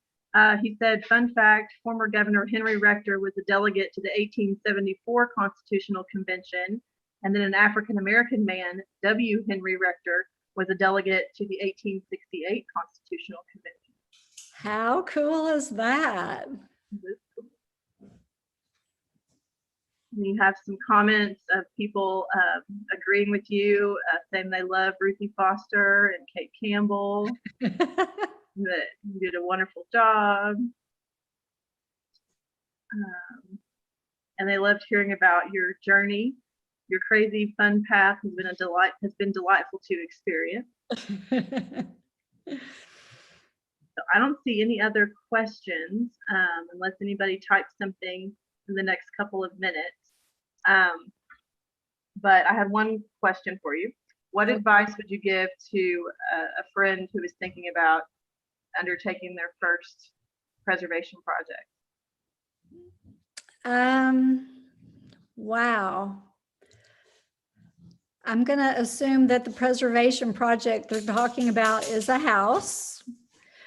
He said, fun fact, former Governor Henry Rector was a delegate to the 1874 Constitutional Convention. And then an African-American man, W. Henry Rector, was a delegate to the 1868 Constitutional Convention. How cool is that? You have some comments of people agreeing with you, saying they love Ruthie Foster and Kate Campbell, that you did a wonderful job. And they loved hearing about your journey. Your crazy fun path has been delightful to experience. So I don't see any other questions unless anybody types something in the next couple of minutes. But I have one question for you. What advice would you give to a friend who is thinking about undertaking their first preservation project? Wow. I'm going to assume that the preservation project they're talking about is a house.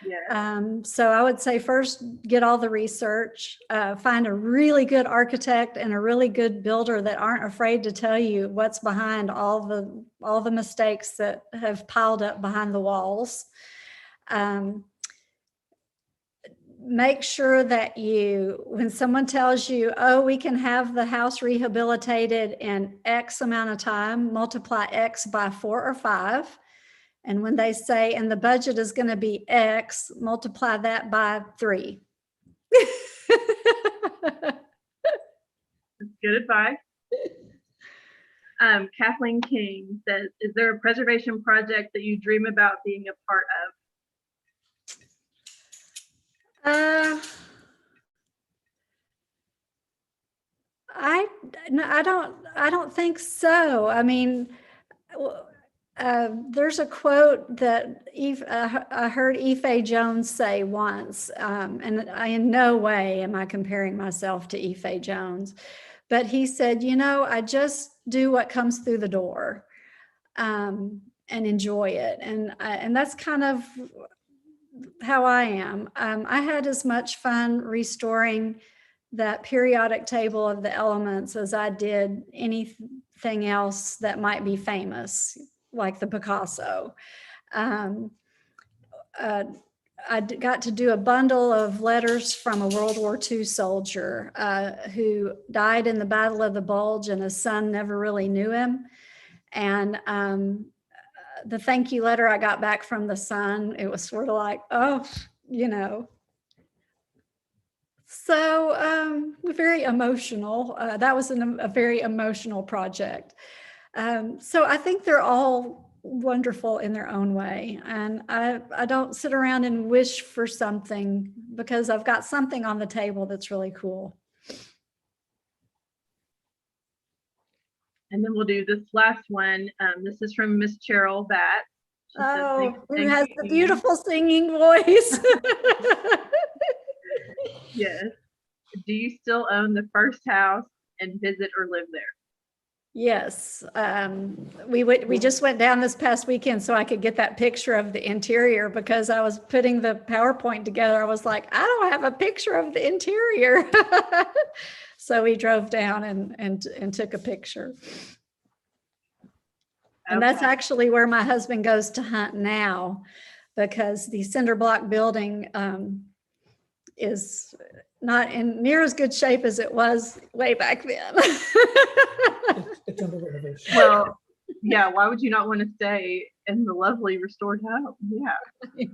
Yeah. So I would say first get all the research, find a really good architect and a really good builder that aren't afraid to tell you what's behind all the mistakes that have piled up behind the walls. Make sure that when someone tells you, oh, we can have the house rehabilitated in X amount of time, multiply X by 4 or 5. And when they say, and the budget is going to be X, multiply that by 3. That's good advice. Kathleen King says, is there a preservation project that you dream about being a part of? I don't think so. I mean, there's a quote that I heard Ife Jones say once, and in no way am I comparing myself to Ife Jones, but he said, I just do what comes through the door and enjoy it. And that's kind of how I am. I had as much fun restoring that periodic table of the elements as I did anything else that might be famous, like the Picasso. I got to do a bundle of letters from a World War II soldier who died in the Battle of the Bulge, and his son never really knew him. And the thank you letter I got back from the son, it was sort of like, oh, So very emotional. That was a very emotional project. So I think they're all wonderful in their own way. And I don't sit around and wish for something because I've got something on the table that's really cool. And then we'll do this last one. This is from Miss Cheryl Bat. Who has the beautiful singing voice. Yes. Do you still own the first house and visit or live there? Yes. We just went down this past weekend so I could get that picture of the interior because I was putting the PowerPoint together. I was like, I don't have a picture of the interior. So we drove down and took a picture. And that's actually where my husband goes to hunt now. because the cinder block building is not in near as good shape as it was way back then. It's under renovation. Well, yeah, why would you not want to stay in the lovely restored home? Yeah,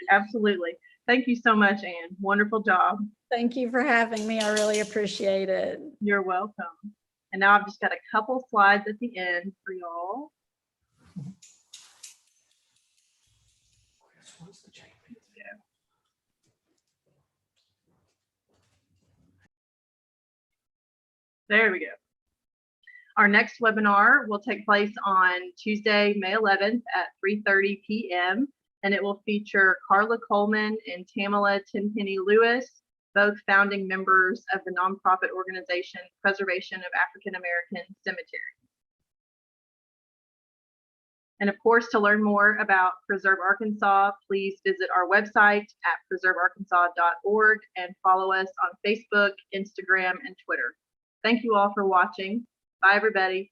absolutely. Thank you so much, Anne. Wonderful job. Thank you for having me. I really appreciate it. You're welcome. And now I've just got a couple slides at the end for y'all. There we go. Our next webinar will take place on Tuesday, May 11th at 3:30 p.m. and it will feature Carla Coleman and Tamala Tenpenny Lewis, both founding members of the nonprofit organization Preservation of African American Cemeteries. And of course, to learn more about Preserve Arkansas, please visit our website at preservearkansas.org and follow us on Facebook, Instagram, and Twitter. Thank you all for watching. Bye, everybody.